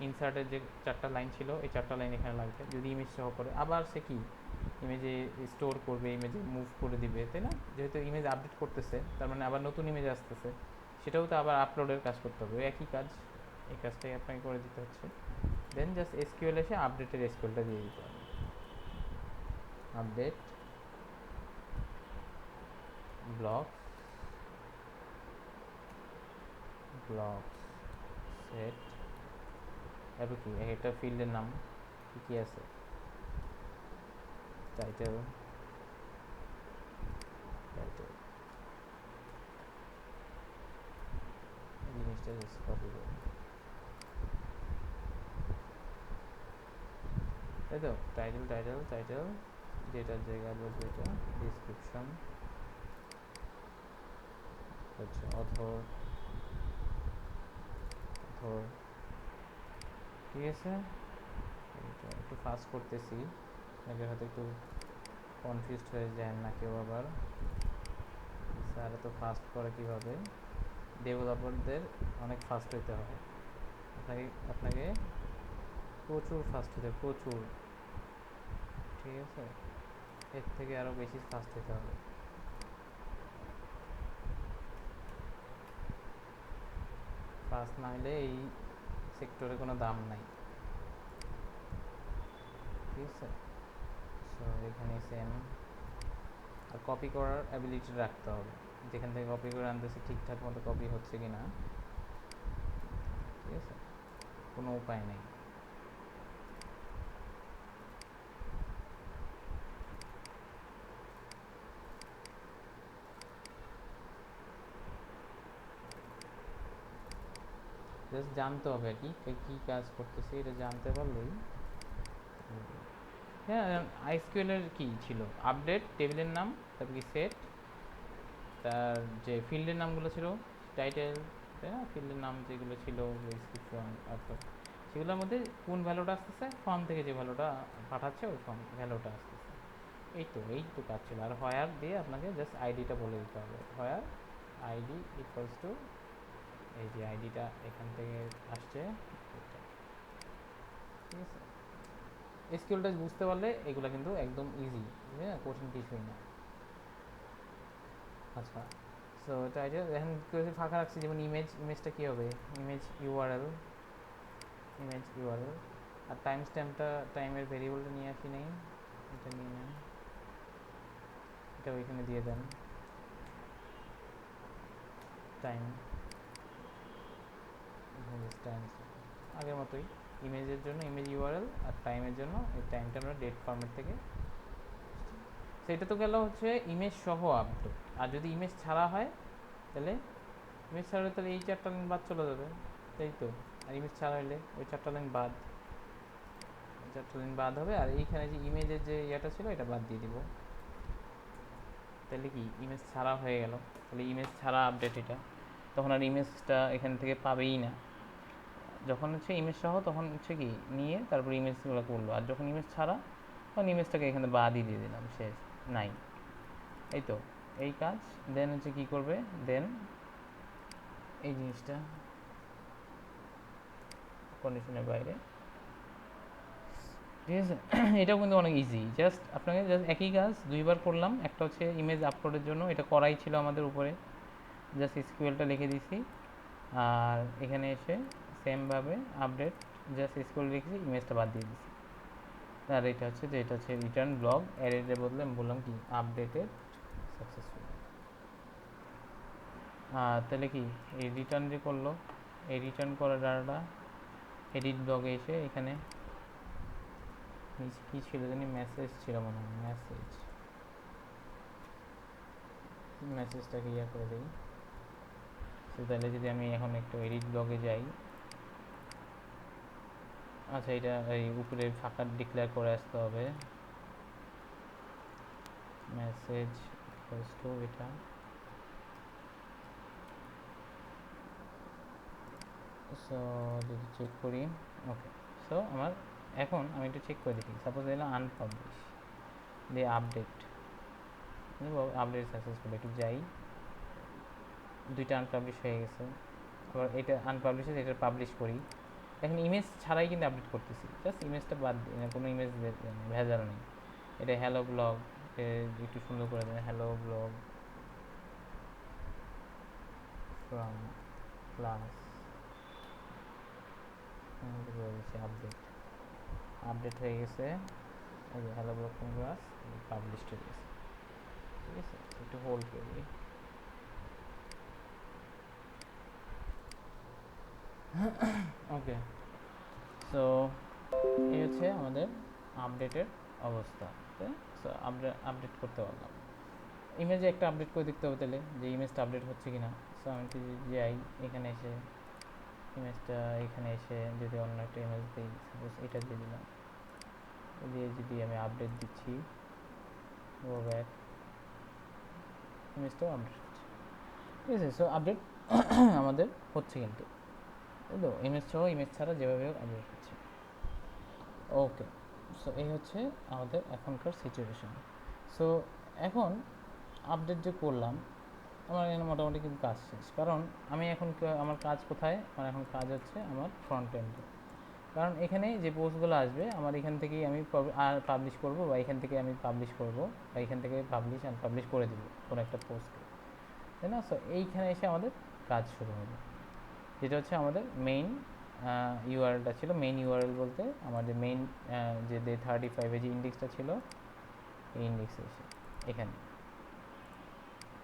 ইনসার্টের যে 4টা লাইন ছিল এই 4টা লাইন এখানে লাগবে। যদি ইমেজ সহ করে আবার সে কি ইমেজে স্টোর করবে, ইমেজে মুভ করে দিবে, তাই না, যেহেতু ইমেজ আপডেট করতেছে তার মানে আবার নতুন ইমেজ আসতেছে, সেটাও তো আবার আপলোডের কাজ করতে হবে, একই কাজ, এই কাজটাই আপনাকে করে দিতে হচ্ছে। দেন জাস্ট এসকিউএল এসে আপডেটের এসকিউএলটা দিয়ে দিতে হবে, আপডেট ব্লক ব্লক সেট, তারপর কি একটা ফিল্ডের নাম কী কী আছে, টাইটেল টাইটেল জিনিসটা জাস্ট কপি করব, তাই তো। টাইটেল টাইটেল টাইটেল যেটার জায়গায় বলবো এটা ডিসক্রিপশন হচ্ছে অথর অথর, ঠিক আছে। এটা একটু ফাস্ট করতেছি, আপনাকে হয়তো একটু কনফিউজড হয়ে যায় না কেউ আবার, স্যার এত ফাস্ট করে কীভাবে, ডেভেলপারদের অনেক ফাস্ট হইতে হয়, আপনাকে আপনাকে প্রচুর ফাস্ট হতে হবে, প্রচুর, ঠিক আছে, এর থেকে আরও বেশি ফাস্ট হতে হবে। ফাস্ট না হলে এই সেক্টরে কোনো দাম নাই, ঠিক আছে। সো এখানে সেম, আর কপি করার অ্যাবিলিটি রাখতে হবে, যেখান থেকে কপি করে আনতেছে ঠিকঠাক মতো কপি হচ্ছে কি না, ঠিক আছে, কোনো উপায় নেই। জাস্ট জানতে হবে আর কি কী কাজ করতেছে, এটা জানতে পারলেই। হ্যাঁ, আইএসকিউএল এর কী ছিল, আপডেট টেবিলের নাম, তারপর কি সেট, তার যে ফিল্ডের নামগুলো ছিল টাইটেল, তাই না, ফিল্ডের নাম যেগুলো ছিল ডিসক্রিপশন, অর্থাৎ সেগুলোর মধ্যে কোন ভ্যালুটা আসতেছে, ফর্ম থেকে যে ভ্যালুটা পাঠাচ্ছে ওই ফর্ম ভ্যালুটা আসতেছে, এই তো কাজ ছিল। আর হোয়ার দিয়ে আপনাকে জাস্ট আইডিটা বলে দিতে হবে, হোয়ার আইডি ইকুয়ালস টু, এই যে আইডিটা এখান থেকে আসছে এটা, ঠিক আছে। এসকিউএলটা বুঝতে পারলে এগুলো কিন্তু একদম ইজি, হ্যাঁ, কঠিন কিছুই না। আচ্ছা, সো এটা এখন কেউ ফাঁকা রাখছি, যেমন ইমেজটা কী হবে, ইমেজ ইউআরএল, আর টাইম স্ট্যাম্পটা, টাইমের ভেরিয়েবলটা নিয়ে আসি নেই, এটা নিয়ে নেন, এটা ওইখানে দিয়ে দেন, টাইম আগের মতোই, ইমেজের জন্য ইমেজ ইউআরএল, আর টাইমের জন্য এই টাইমটা আমরা ডেট ফরম্যাট থেকে, সেটা তো গেল হচ্ছে ইমেজ সহ আপডেট। আর যদি ইমেজ ছাড়া হয় তাহলে, ইমেজ ছাড়া হলে তাহলে এই 4টা লাইন বাদ চলে যাবে, তাই তো। আর ইমেজ ছাড়া হলে ওই 4টা লাইন বাদ, 4টা লাইন বাদ হবে, আর এইখানে যে ইমেজের যে ইয়েটা ছিল এটা বাদ দিয়ে দিব, তাহলে কি ইমেজ ছাড়া হয়ে গেল। তাহলে ইমেজ ছাড়া আপডেট এটা, তখন আর ইমেজটা এখান থেকে পাবেই না। যখন হচ্ছে ইমেজ সহ তখন হচ্ছে কি নিয়ে তারপর ইমেজগুলো করলো, আর যখন ইমেজ ছাড়া তখন ইমেজটাকে এখানে বাদই দিয়ে দিলাম, শেষ, নাই। এই তো এই কাজ। দেন হচ্ছে কী করবে, দেন এই জিনিসটা কন্ডিশনের বাইরে, ঠিক আছে। এটাও কিন্তু অনেক ইজি, জাস্ট আপনাকে জাস্ট একই কাজ দুইবার করলাম। একটা হচ্ছে ইমেজ আপলোডের জন্য, এটা করাই ছিল আমাদের উপরে, জাস্ট এসকিউএলটা লিখে দিছি, আর এখানে এসে সেমভাবে আপডেট, জাস্ট এসকিউএল লিখেছি, ইমেজটা বাদ দিয়ে দিছি। আর এটা হচ্ছে যে এটা হচ্ছে রিটার্ন ব্লগ, অ্যারের বদলে আমি বললাম কি আপডেটেড সাকসেসফুল। তাহলে কি এই রিটার্ন যে করলো, এই রিটার্ন করা ডাটাটা এডিট ব্লগে এসে এখানে নিচে কী ছিল জানি, মেসেজ ছিল মনে হয়, মেসেজটাকে ইয়ে করে দিই। তো তাহলে যদি আমি এখন একটু এডিট ব্লগে যাই, আচ্ছা এটা এই উপরে ফাঁকা ডিক্লেয়ার করে আসতে হবে, মেসেজ ইকুয়ালস টু এটা, সো যদি চেক করি, ওকে। সো আমার এখন আমি একটু চেক করে দেখি, সাপোজ এলাম আনপাবলিশ দিয়ে আপডেট, আপডেট সাকসেসফুল, একটু যাই, 2টা আনপাবলিশ হয়ে গেছে। আবার এটা আনপাবলিশ হয়েছে, এটা পাবলিশ করি। এখন ইমেজ ছাড়াই কিন্তু আপডেট করতেছি, জাস্ট ইমেজটা বাদ দিই, কোনো ইমেজ ভেজাল নেই। এটা হ্যালো ব্লগ, একটু সুন্দর করে দেন, hello blog from class, update, update হয়ে গেছে, এই যে hello blog from class publish হয়ে গেছে, ঠিক আছে। একটু হোল্ড করি, ওকে। সো এই হচ্ছে আমাদের আপডেটের অবস্থা, সো আপডেট করতে পারলাম। ইমেজে একটা আপডেট করে দেখতে হবে তাহলে, যে ইমেজটা আপডেট হচ্ছে কি না। সো আমি যদি যাই এখানে এসে, ইমেজটা এখানে এসে যদি অন্য একটা ইমেজ দিই, সাপোজ এটা দিয়ে দিলাম, দিয়ে যদি আমি আপডেট দিচ্ছি, গো ব্যাক, ইমেজটাও আপডেট হচ্ছে, ঠিক আছে। সো আপডেট আমাদের হচ্ছে কিন্তু, তাই তো, ইমেজ সহ ইমেজ ছাড়া যেভাবে আপডেট হচ্ছে, ওকে। সো এই হচ্ছে আমাদের এখনকার সিচুয়েশন। সো এখন আপডেট যে করলাম, আমার এখানে মোটামুটি কিন্তু কাজ শেষ, কারণ আমি এখন আমার কাজ কোথায়, আমার এখন কাজ হচ্ছে আমার ফ্রন্ট এন্ডে। কারণ এখানে যে পোস্টগুলো আসবে আমার এখান থেকেই আমি পাবলিশ করব, বা এখান থেকে আমি পাবলিশ করব, বা এখান থেকে পাবলিশ আনপাবলিশ করে দেবো কোনো একটা পোস্টকে, তাই না। সো এইখানে এসে আমাদের কাজ শুরু হবে, যেটা হচ্ছে আমাদের মেইন ইউআরএলটা ছিল। মেইন ইউআরএল বলতে আমাদের মেইন যে ডে 35-এ যে ইন্ডেক্সটা ছিল, এই ইন্ডেক্সে এসে এখানে,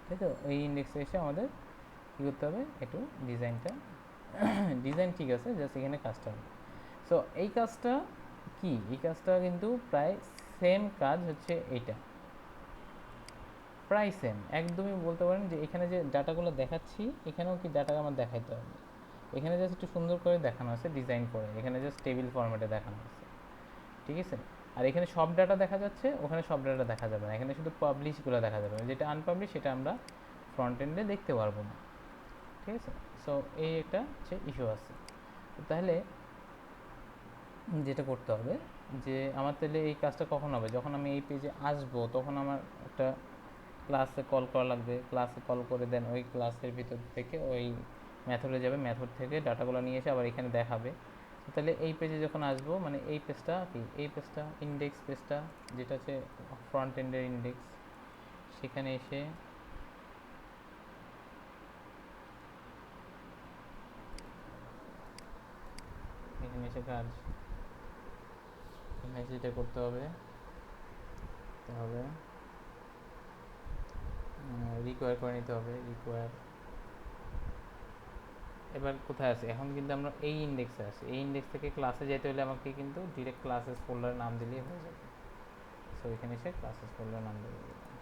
তাই তো, এই ইন্ডেক্সে এসে আমাদের কী করতে হবে, একটু ডিজাইনটা, ডিজাইন ঠিক আছে, জাস্ট এখানে কাজটা হবে। সো এই কাজটা কি, এই কাজটা কিন্তু প্রায় সেম কাজ হচ্ছে এইটা, প্রায় সেম, একদমই বলতে পারেন যে এখানে যে ডাটাগুলো দেখাচ্ছি এখানেও কি ডাটা আমার দেখাইতে হবে। এখানে জাস্ট একটু সুন্দর করে দেখানো আছে, ডিজাইন করে, এখানে জাস্ট টেবিল ফরম্যাটে দেখানো আছে, ঠিক আছে। আর এখানে সব ডাটা দেখা যাচ্ছে, ওখানে সব ডাটা দেখা যাবে না, এখানে শুধু পাবলিশগুলো দেখা যাবে, যেটা আনপাবলিশ সেটা আমরা ফ্রন্ট এন্ডে দেখতে পারবো না, ঠিক আছে। সো এই একটা হচ্ছে ইস্যু আছে। তাহলে যেটা করতে হবে, যে আমার তাহলে এই কাজটা কখন হবে, যখন আমি এই পেজে আসবো তখন আমার একটা ক্লাসে কল করা লাগবে, ক্লাসে কল করে দেন ওই ক্লাসের ভিতর থেকে ওই মেথডে যাবে, মেথড থেকে ডাটাগুলো নিয়ে এসে আবার এখানে দেখাবে। তো তাহলে এই পেজে যখন আসবো, মানে এই পেজটা কি, এই পেজটা ইন্ডেক্স পেজটা যেটা হচ্ছে ফ্রন্ট এন্ডের ইন্ডেক্স, সেখানে এসে এখানে এসে কাজ, এখানে যেটা করতে হবে তাহলে রিকোয়ার করে নিতে হবে, রিকোয়ার। এবার কোথায় আছে, এখন কিন্তু আমরা এই ইন্ডেক্সে আছি, এই ইন্ডেক্স থেকে ক্লাসে যেতে হলে আমাকে কিন্তু ডিরেক্ট ক্লাসেস ফোল্ডারের নাম দিলেই হয়ে যাবে। সো এখানে এসে ক্লাসেস ফোল্ডারের নাম দিয়ে দিলাম।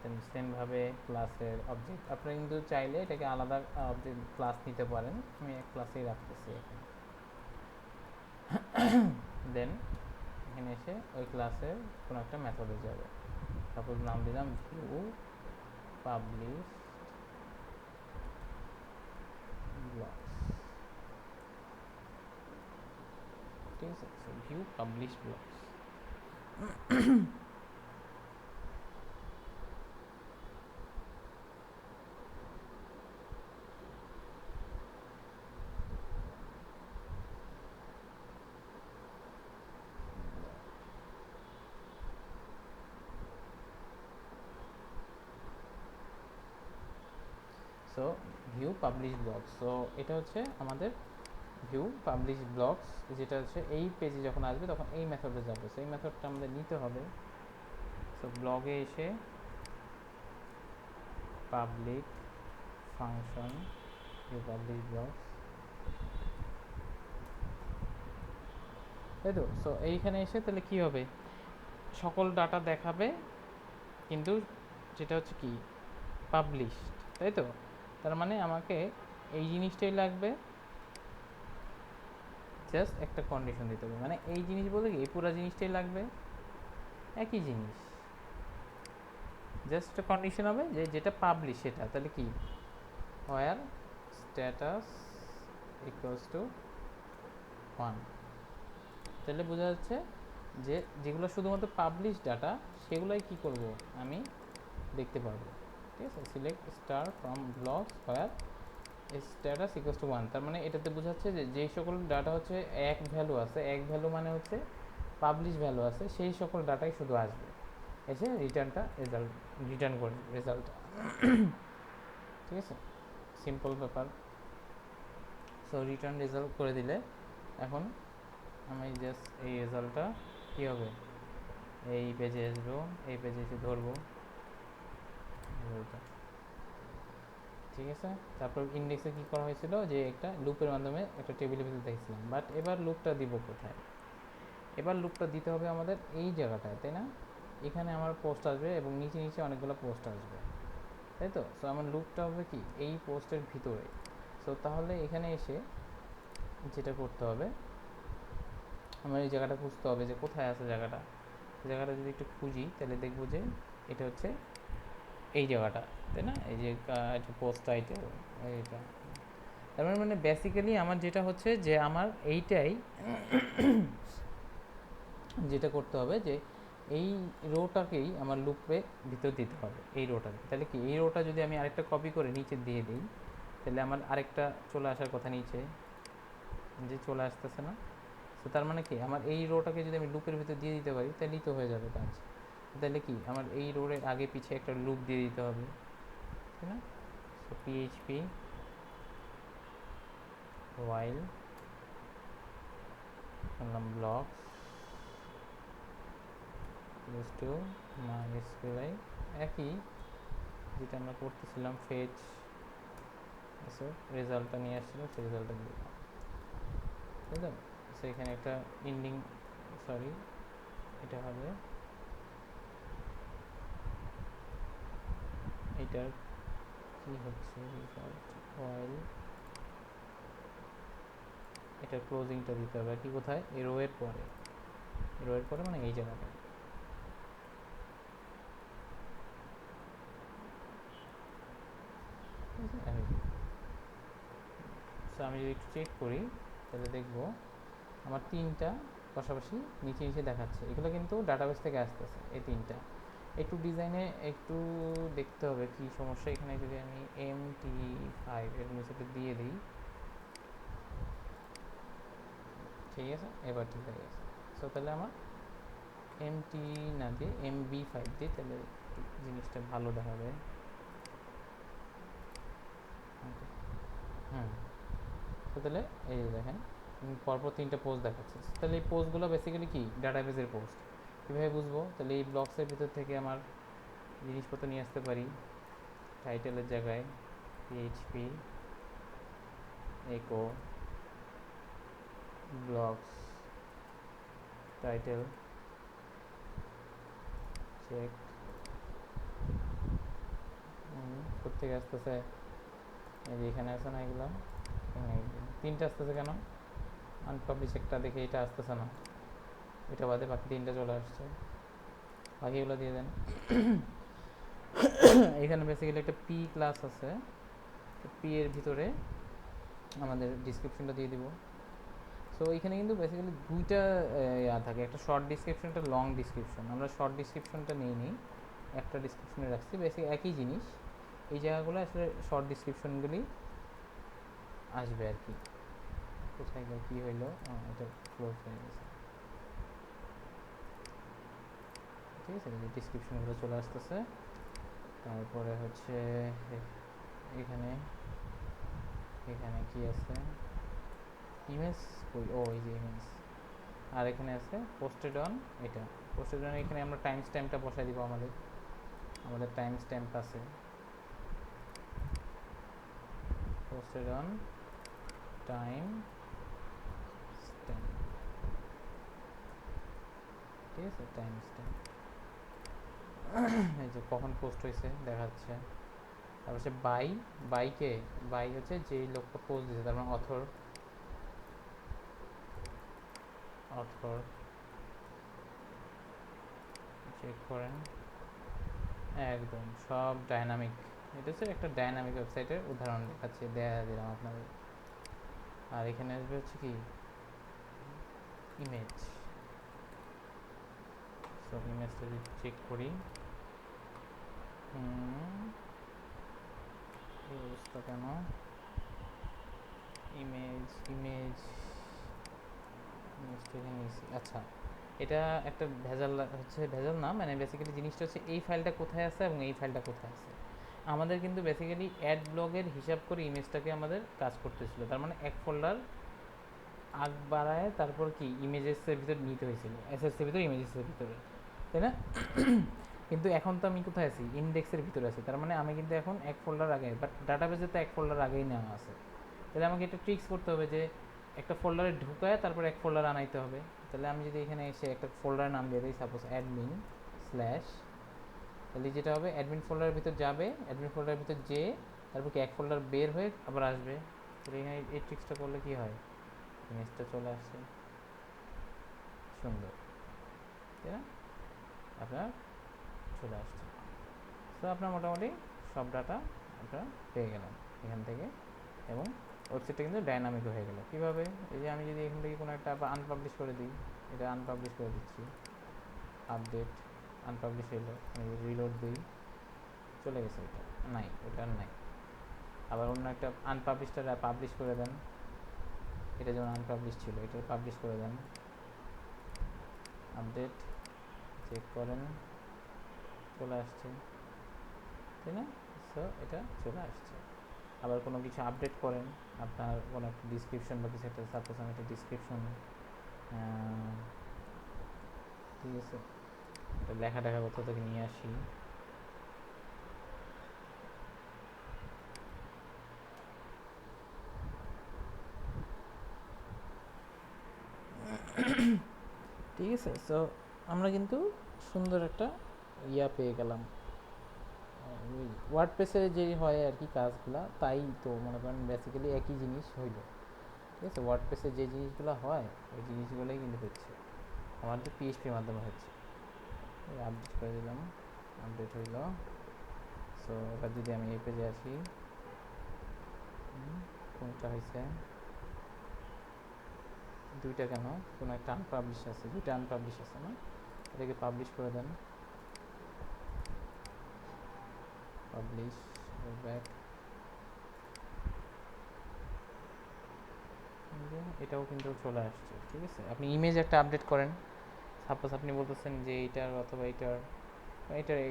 দেন সেমভাবে ক্লাসের অবজেক্ট আপনারা কিন্তু চাইলে এটাকে আলাদা অবজেক্ট ক্লাস নিতে পারেন, আমি এক ক্লাসেই রাখতেছি এখানে। দেন এখানে এসে ওই ক্লাসের কোনো একটা মেথডে যাবে, সাপোজ নাম দিলাম ভিউ পাবলিশ ব্লগস, ঠিক আছে। So view publish blogs. So view publish blogs, so এটা হচ্ছে আমাদের ভিউ পাবলিশ ব্লগস, যেটা হচ্ছে এই পেজে যখন আসবে তখন এই মেথডে যাবে। সো এই মেথডটা আমাদের নিতে হবে। সো ব্লগে এসে public function view publish blogs, তাই তো। সো এইখানে এসে তাহলে কী হবে, সকল ডাটা দেখাবে, কিন্তু যেটা হচ্ছে কি পাবলিশড, তাই তো। তার মানে আমাকে এই জিনিসটাই লাগবে, জাস্ট একটা কন্ডিশন দিতে হবে, মানে এই জিনিস বলতে কি এই পুরো জিনিসটাই লাগবে, একই জিনিস, জাস্ট একটা কন্ডিশন হবে যে যেটা পাবলিশ সেটা, তাহলে কি হোয়ার স্ট্যাটাস ইকুয়ালস টু 1, তাহলে বোঝা যাচ্ছে যে যেগুলো শুধুমাত্র পাবলিশ ডাটা সেগুলোই কি করব আমি দেখতে পারবো, ঠিক আছে। Select star from blogs where status equals to 1, তার মানে এটাতে বোঝাচ্ছে যে যেই সকল ডাটা হচ্ছে এক ভ্যালু আছে, এক ভ্যালু মানে হচ্ছে পাবলিশ ভ্যালু আছে, সেই সকল ডাটাই শুধু আসবে, এসে রিটার্নটা রেজাল্ট রিটার্ন করবে রেজাল্টটা, ঠিক আছে, সিম্পল ব্যাপার। সো রিটার্ন রেজাল্ট করে দিলে এখন আমি জাস্ট এই রেজাল্টটা কী হবে, এই পেজে আসবো, এই পেজে এসে ধরবো রেজাল্টটা, ঠিক আছে। তারপর ইন্ডেক্সে কী করা হয়েছিল যে একটা লুপের মাধ্যমে একটা টেবিলের ভিতরে দেখছিলাম, বাট এবার লুপটা দিব কোথায়, এবার লুপটা দিতে হবে আমাদের এই জায়গাটায়, তাই না। এখানে আমার পোস্ট আসবে এবং নিচে নিচে অনেকগুলো পোস্ট আসবে, তাই তো। সো আমার লুপটা হবে কি এই পোস্টের ভিতরে। সো তাহলে এখানে এসে যেটা করতে হবে, আমার এই জায়গাটা খুঁজতে হবে যে কোথায় আছে জায়গাটা, জায়গাটা যদি একটু খুঁজি তাহলে দেখবো যে এটা হচ্ছে এই জায়গাটা, তাই না, এই যে একটা পোস্ট টাইটেল এইটা। তার মানে বেসিক্যালি আমার যেটা হচ্ছে যে আমার এইটাই যেটা করতে হবে যে এই রোটাকেই আমার লুপে ভিতর দিতে হবে, এই রোটাকে। তাহলে কি এই রোটা যদি আমি আরেকটা কপি করে নিচে দিয়ে দিই তাহলে আমার আরেকটা চলে আসার কথা নিচে, যে চলে আসতেছে না। তো তার মানে কি আমার এই রোটাকে যদি আমি লুপের ভিতর দিয়ে দিতে পারি তাহলেই তো হয়ে যাবে কাজ। তাহলে কি আমার এই রোডের আগে পিছিয়ে একটা লুপ দিয়ে দিতে হবে, তাই না। সো পিএইচপি while বললাম blocks equals to mysqli, একই যেটা আমরা করতেছিলাম ফেচ, এসো রেজাল্টটা নিয়ে আসছিল সেই রেজাল্টটা দিলাম, তাই তো। সো এখানে একটা ইন্ডিং, সরি এটা হবে এটার কি হচ্ছে রেজাল্ট while, এটার ক্লোজিংটা দিতে হবে কি কোথায়, এই রোয়ের পরে, রোয়ের পরে মানে এই জায়গাটা, সো আমি যদি একটু চেক করি তাহলে দেখবো আমার তিনটা পাশাপাশি নিচে নিচে দেখাচ্ছে, এগুলো কিন্তু ডাটাবেস থেকে আসতেছে এই তিনটা। একটু ডিজাইনে একটু দেখতে হবে কি সমস্যা। এখানে যদি আমি MT5 এর নিচেতে দিয়ে দিই, ঠিক আছে, এবার ঠিক হয়ে গেছে। সো তাহলে আমার MT না দিয়ে MB5 দিই, তাহলে একটু জিনিসটা ভালো দেখাবে। হুম, তো তাহলে এই যে দেখেন পরপর তিনটা পোস্ট দেখাচ্ছে। তাহলে এই পোস্টগুলো বেসিক্যালি কি ডাটাবেসের পোস্ট। কীভাবে বুঝবো? তাহলে এই ব্লকসের ভিতর থেকে আমার জিনিসপত্র নিয়ে আসতে পারি। টাইটেলের জায়গায় PHP echo blocks title check কোথেকে আসতেছে? এই যে এখানে আছে না, এগুলো এখানে তিনটা আসতেছে কেন? আনপাবলিশ একটা দেখে এটা আসতেছে না, এটা বাদে বাকি তিনটা চলে আসছে, বাকিগুলো দিয়ে দেন। এখানে বেসিক্যালি একটা পি ক্লাস আছে, পি এর ভিতরে আমাদের ডিসক্রিপশনটা দিয়ে দিব। সো এখানে কিন্তু বেসিক্যালি দুইটা ইয়া থাকে, একটা শর্ট ডিসক্রিপশন, একটা লং ডিসক্রিপশন। আমরা শর্ট ডিসক্রিপশনটা নিই, একটা ডিসক্রিপশনে রাখছি, বেসিক একই জিনিস। এই জায়গাগুলো আসলে শর্ট ডিসক্রিপশনগুলি আসবে আর কি। কোথায় গেল, কী হইলো? এটা ক্লোজ হয়ে গেছে, ঠিক আছে। যে ডিসক্রিপশনগুলো চলে আসতেছে। তারপরে হচ্ছে এখানে এখানে কি আছে, ইমেজ কই, ও এই যে ইমেজ। আর এখানে আছে পোস্টেড অন, এটা পোস্টেড অন। এখানে আমরা টাইম স্ট্যাম্পটা বসাই দিব, আমাদের টাইম স্ট্যাম্প আছে পোস্টেড অন টাইম স্ট্যাম্প, ঠিক আছে, টাইম স্ট্যাম্প। এই যে কখন পোস্ট হয়েছে দেখাচ্ছে। তারপর হচ্ছে বাই হচ্ছে যেই লোকটা পোস্ট দিয়েছে, তার মানে অথর চেক করেন, একদম সব ডাইনামিক। এটা হচ্ছে একটা ডাইনামিক ওয়েবসাইটের উদাহরণ দেখাচ্ছি, দেখা দিলাম আপনাদের। আর এখানে আসবে হচ্ছে কি ইমেজ। সো ইমেজটা যদি চেক করি, এই অবস্থা কেন? ইমেজটা এখানে নিয়েছি। আচ্ছা, এটা একটা ভেজাল হচ্ছে, ভেজাল না মানে বেসিক্যালি জিনিসটা হচ্ছে এই ফাইলটা কোথায় আছে এবং এই ফাইলটা কোথায় আছে। আমাদের কিন্তু বেসিক্যালি অ্যাড ব্লগের হিসাব করে ইমেজটাকে আমাদের কাজ করতেছিল, তার মানে এক ফোল্ডার আগ বাড়ায় তারপর কি ইমেজেসের ভিতর নিতে হয়েছিল, এসএসের ভিতরে, ইমেজেসের ভিতরে, তাই না? কিন্তু এখন তো আমি কোথায় আছি? ইন্ডেক্সের ভিতরে আছি, তার মানে আমি কিন্তু এখন এক ফোল্ডার আগে, বাট ডাটাবেসে তো এক ফোল্ডার আগেই নেওয়া আছে। তাহলে আমাকে একটা ট্রিক্স করতে হবে যে একটা ফোল্ডারে ঢুকায় তারপর এক ফোল্ডার আনাইতে হবে। তাহলে আমি যদি এখানে এসে একটা ফোল্ডারের নাম দিয়ে দিই, সাপোজ অ্যাডমিন স্ল্যাশ, তাহলে যেটা হবে অ্যাডমিন ফোল্ডারের ভিতর যাবে, অ্যাডমিন ফোল্ডারের ভিতর যেয়ে তারপর কি এক ফোল্ডার বের হয়ে আবার আসবে। তাহলে এখানে এই ট্রিক্সটা করলে কি হয়, ইমেজটা চলে আসছে, সুন্দর, তাই না? আপনার চলে আসছে। তো আপনার মোটামুটি সব ডাটা আপনারা পেয়ে গেলেন এখান থেকে, এবং ওয়েবসাইটটা কিন্তু ডাইনামিক হয়ে গেল। কীভাবে? এই যে আমি যদি এখান থেকে কোনো একটা আনপাবলিশ করে দিই, এটা আনপাবলিশ করে দিচ্ছি, আপডেট আনপাবলিশ হইলো, আমি রিলোড দিই, চলে গেছে, এটা নাই, ওটা আর নাই। আবার অন্য একটা আনপাবলিশটা পাবলিশ করে দেন, এটা যেমন আনপাবলিশ ছিল, এটা পাবলিশ করে দেন, আপডেট চেক করেন, চলে আসছে, তাই না? সো এটা চলে আসছে। আবার কোনো কিছু আপডেট করেন, আপনার কোনো একটা ডিসক্রিপশন বা কিছু একটা, সাপোজ আমি একটা ডিসক্রিপশন, ঠিক আছে, লেখা টেখা কোথাও থেকে নিয়ে আসি, ঠিক আছে। সো আমরা কিন্তু সুন্দর একটা ইয়া পেয়ে গেলাম। ওয়ার্ডপ্রেসে যে হয় আর কি কাজগুলা, তাই তো মনে করেন বেসিক্যালি একই জিনিস হইল, ঠিক আছে। ওয়ার্ডপ্রেসে যে জিনিসগুলো হয় ওই জিনিসগুলোই কিন্তু হচ্ছে আমাদের পিএইচপির মাধ্যমে হচ্ছে। আপডেট করে দিলাম, আপডেট হইল। সো এবার যদি আমি এই পেজে আসি, কোনটা হয়েছে, দুইটা কেন, কোনো একটা আনপাবলিশ আছে, দুইটা আনপাবলিশ আছে না, এটাকে পাবলিশ করে দেন, পাবলিশ ব্যাক, এটাও কিন্তু চলে আসছে। ঠিক আছে, আপনি ইমেজ একটা আপডেট করেন, সাপোজ আপনি বলতেছেন যে এইটার অথবা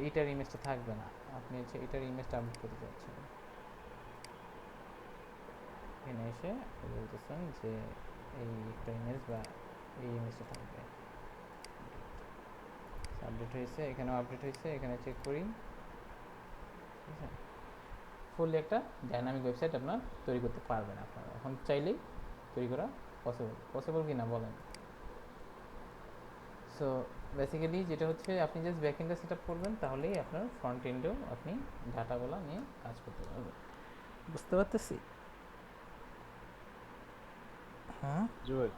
এইটার ইমেজটা থাকবে না, আপনি হচ্ছে এটার ইমেজটা আপডেট করতে চাচ্ছেন, এখানে এসে বলতেছেন যে এই একটা ইমেজ বা এই ইমেজটা থাকবে, আপডেট হয়েছে, এখানেও আপডেট হয়েছে, এখানে চেক করি। ঠিক আছে, ফুললি একটা ডাইনামিক ওয়েবসাইট আপনার তৈরি করতে পারবেন আপনারা, এখন চাইলেই তৈরি করা পসিবল কি না বলেন। সো বেসিক্যালি যেটা হচ্ছে আপনি জাস্ট ব্যাক এন্ডে সেট আপ করবেন, তাহলেই আপনার ফ্রন্ট এন্ডেও আপনি ডাটাগুলো নিয়ে কাজ করতে পারবেন। বুঝতে পারতেছি? হ্যাঁ, জি ভাই।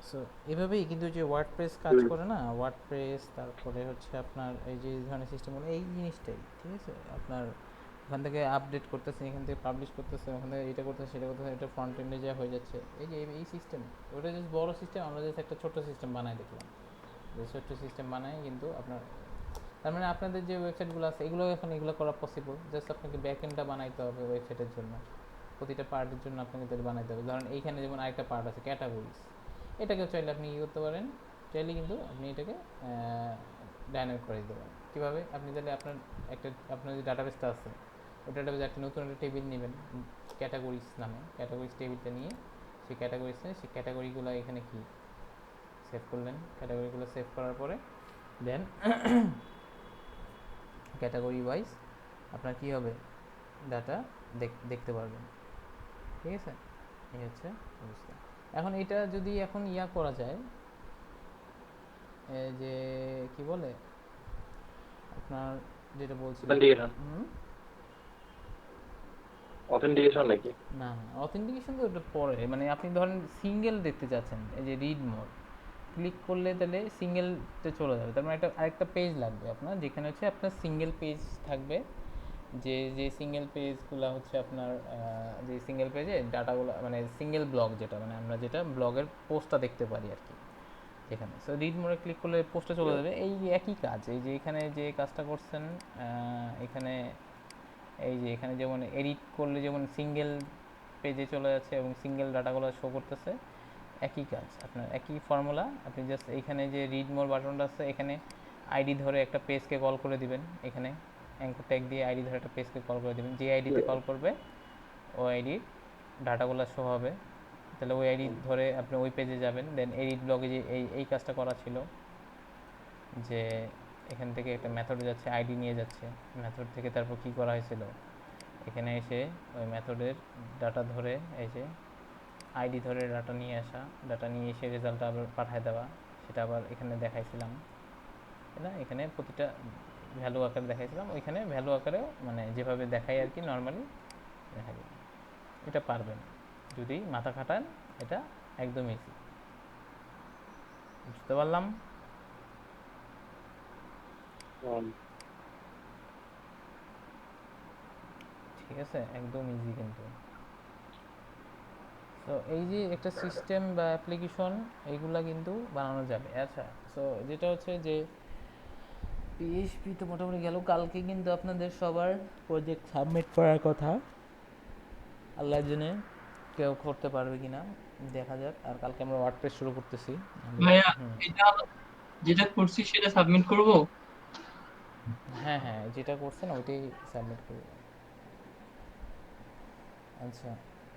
সো এভাবেই কিন্তু যে ওয়ার্ডপ্রেস কাজ করে না, ওয়ার্ডপ্রেস তারপরে হচ্ছে আপনার এই যে ধরনের সিস্টেমগুলো, এই জিনিসটাই। ঠিক আছে, আপনার ওখান থেকে আপডেট করতেছে, এখান থেকে পাবলিশ করতেছে, ওখান থেকে এটা করতেছে, সেটা করতেছে, এটা ফ্রন্ট এন্ডে যা হয়ে যাচ্ছে, এই যে এই সিস্টেম, ওটা জাস্ট বড় সিস্টেম, আমরা জাস্ট একটা ছোট্ট সিস্টেম বানাই দেখলাম, যে ছোট্ট সিস্টেম বানাই কিন্তু আপনার, তার মানে আপনাদের যে ওয়েবসাইটগুলো আছে এগুলো এখন এগুলো করা পসিবল, জাস্ট আপনাকে ব্যাক এন্ডটা বানাইতে হবে ওয়েবসাইটের জন্য, প্রতিটা পার্টের জন্য আপনাকে তাহলে বানাইতে হবে। ধরেন এইখানে যেমন আরেকটা পার্ট আছে ক্যাটাগরিজ, এটাকেও চাইলে আপনি কী করতে পারেন, চাইলে কিন্তু আপনি এটাকে ডাইনামিক করে দিতে পারেন। কীভাবে? আপনি তাহলে আপনার যে ডাটাবেসটা আছে, ওই ডাটাবেসে একটা নতুন একটা টেবিল নেবেন ক্যাটাগরিজ নামে, ক্যাটাগরিজ টেবিলটা নিয়ে সেই ক্যাটাগরিগুলো এখানে কি সেভ করলেন, ক্যাটাগরিগুলো সেভ করার পরে দেন ক্যাটাগরি ওয়াইজ আপনার কী হবে, ডাটা দেখতে পারবেন। ঠিক আছে, এই হচ্ছে অবস্থা। এখন এটা যদি এখন করা যায়, যে কি বলে আপনার যেটা বলছিলাম, অথেন্টিকেশন নাকি? না অথেন্টিকেশন তো ওটা পরে, মানে আপনি ধরেন সিঙ্গেল দেখতে চাচ্ছেন, এই যে রিড মোড ক্লিক করলে তাহলে সিঙ্গেলতে চলে যাবে, তার মানে আরেকটা পেজ লাগবে আপনার, যেখানে হচ্ছে আপনার সিঙ্গেল পেজ থাকবে, যে সিঙ্গেল পেজগুলো হচ্ছে আপনার যে সিঙ্গেল পেজে ডাটাগুলো, মানে সিঙ্গেল ব্লগ যেটা, মানে আমরা যেটা ব্লগের পোস্টটা দেখতে পারি আর কি এখানে। সো রিড মোডে ক্লিক করলে পোস্টে চলে যাবে, এই একই কাজ, এই যে এখানে যে কাজটা করছেন, এখানে এই যে এখানে যেমন এডিট করলে যেমন সিঙ্গেল পেজে চলে যাচ্ছে এবং সিঙ্গেল ডাটাগুলো শো করতেছে, একই কাজ আপনার, একই ফর্মুলা। আপনি জাস্ট এইখানে যে রিড মোর বাটনটা আছে, এখানে আইডি ধরে একটা পেজকে কল করে দিবেন, এখানে অ্যাঙ্কর ট্যাগ দিয়ে আইডি ধরে একটা পেজকে কল করে দেবেন, যে আইডিতে কল করবে ওই আইডির ডাটাগুলো শো হবে, তাহলে ওই আইডি ধরে আপনি ওই পেজে যাবেন। দেন এডিট ব্লগে যে এই কাজটা করা ছিল, যে এখান থেকে একটা মেথডে যাচ্ছে, আইডি নিয়ে যাচ্ছে, মেথড থেকে তারপর কি করা হয়েছিল, এখানে এসে ওই মেথডের ডাটা ধরে এই যে আইডি ধরে ডাটা নিয়ে আসা, ডাটা নিয়ে এসে রেজাল্টটা আবার পাঠিয়ে দেওয়া, সেটা আবার এখানে দেখাইছিলাম, তাই না? এখানে প্রতিটা ভ্যালু আকারে দেখাইছিলাম, ওইখানে ভ্যালু আকারেও মানে যেভাবে দেখাই আর কি নর্মালি দেখাই, এটা পারবেন যদি মাথা খাটান, এটা একদম ইজি। বুঝতে পারলাম? ঠিক আছে, একদম ইজি কিন্তু। তো এই যে একটা সিস্টেম বা অ্যাপ্লিকেশন, এইগুলা কিন্তু বানানো যাবে। আচ্ছা, সো যেটা হচ্ছে যে পিএইচপি তো মোটামুটি গেল, কালকে কিন্তু আপনাদের সবার প্রজেক্ট সাবমিট করার কথা, আল্লাহ জানে কেউ করতে পারবে কিনা, দেখা যাক। আর কালকে আমরা ওয়ার্ডপ্রেস শুরু করতেছি। ভাইয়া এটা যেটা করছি সেটা সাবমিট করব? হ্যাঁ হ্যাঁ, যেটা করছেন ওইটাই সাবমিট করব। আচ্ছা,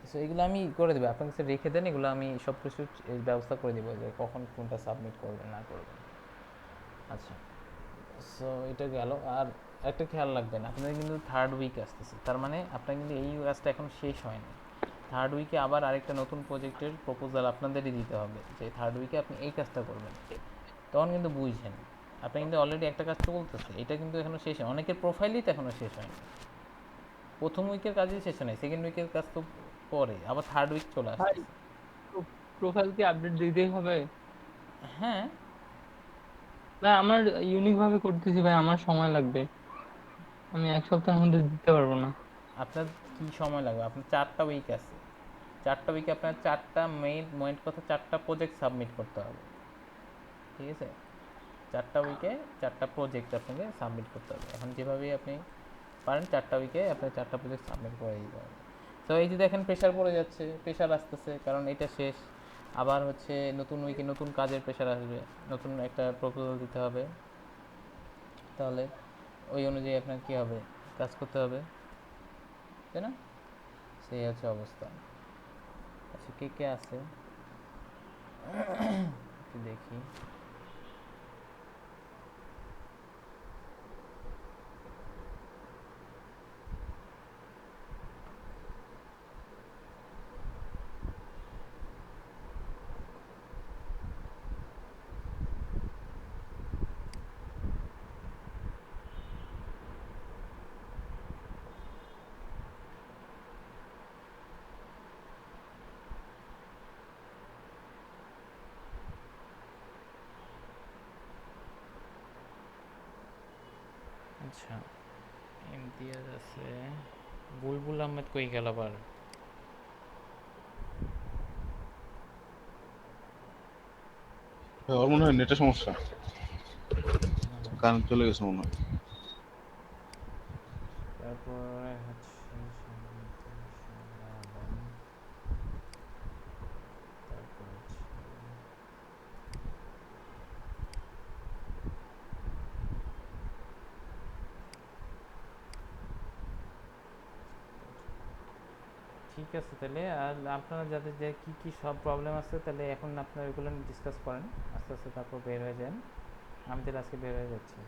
সো এগুলো আমি করে দেবো, আপনার কাছে রেখে দেন, এগুলো আমি সব কিছু ব্যবস্থা করে দেবো যে কখন কোনটা সাবমিট করবেন না করবেন। আচ্ছা, সো এটা গেল। আর একটা খেয়াল রাখবেন, আপনাদের কিন্তু থার্ড উইক আসতেছে, তার মানে আপনার কিন্তু এই কাজটা এখন শেষ হয়নি। থার্ড উইকে আবার আরেকটা নতুন প্রজেক্টের প্রপোজাল আপনাদেরই দিতে হবে, যে থার্ড উইকে আপনি এই কাজটা করবেন, তখন কিন্তু বুঝছেন আপনি কিন্তু অলরেডি একটা কাজ চলতেছে, এটা কিন্তু এখনও শেষ হয়, অনেকের প্রোফাইলই তো এখনও শেষ হয়নি, প্রথম উইকের কাজই শেষ হয়, সেকেন্ড উইকের কাজ তো পরে, আবার থার্ড উইক চলে আসছে। প্রোফাইল কি আপডেট দিতেই হবে? হ্যাঁ, ভাই আমার ইউনিক ভাবে করতেছি ভাই, আমার সময় লাগবে, আমি এক সপ্তাহের মধ্যে দিতে পারবো না। আপনার কি সময় লাগবে? আপনার 4টা উইক আছে, 4টা উইকে আপনার 4টা মেইন কথা 4টা প্রজেক্ট সাবমিট করতে হবে, ঠিক আছে? 4টা উইকে 4টা প্রজেক্ট আপনাকে সাবমিট করতে হবে। এখন যেভাবেই আপনি পারেন 4টা উইকে আপনার 4টা প্রজেক্ট সাবমিট করে দিতে হবে। তো এই যে দেখেন প্রেশার পড়ে যাচ্ছে, প্রেশার আসতেছে, কারণ এটা শেষ। আবার হচ্ছে নতুন উইকে নতুন কাজের প্রেশার আসবে, নতুন একটা প্রপোজাল দিতে হবে, তাহলে ওই অনুযায়ী আপনার কী হবে, কাজ করতে হবে, তাই না? সেই হচ্ছে অবস্থা। আচ্ছা, কে কে আছে একটু দেখি। আচ্ছা, ইমতিয়াজ আছে, বুলবুল আহমেদ কই গেল আবার? ওর মনে হয় নেটের সমস্যা, কারেন্ট চলে গেছে মনে হয়। তারপরে হচ্ছে তারপর হচ্ছে ঠিক আছে, তাহলে আর আপনারা যাদের যে কী কী সব প্রবলেম আছে, তাহলে এখন আপনারা এগুলো ডিসকাস করেন আস্তে আস্তে, তারপর বের হয়ে যান। আমি তাহলে আজকে বের হয়ে যাচ্ছি।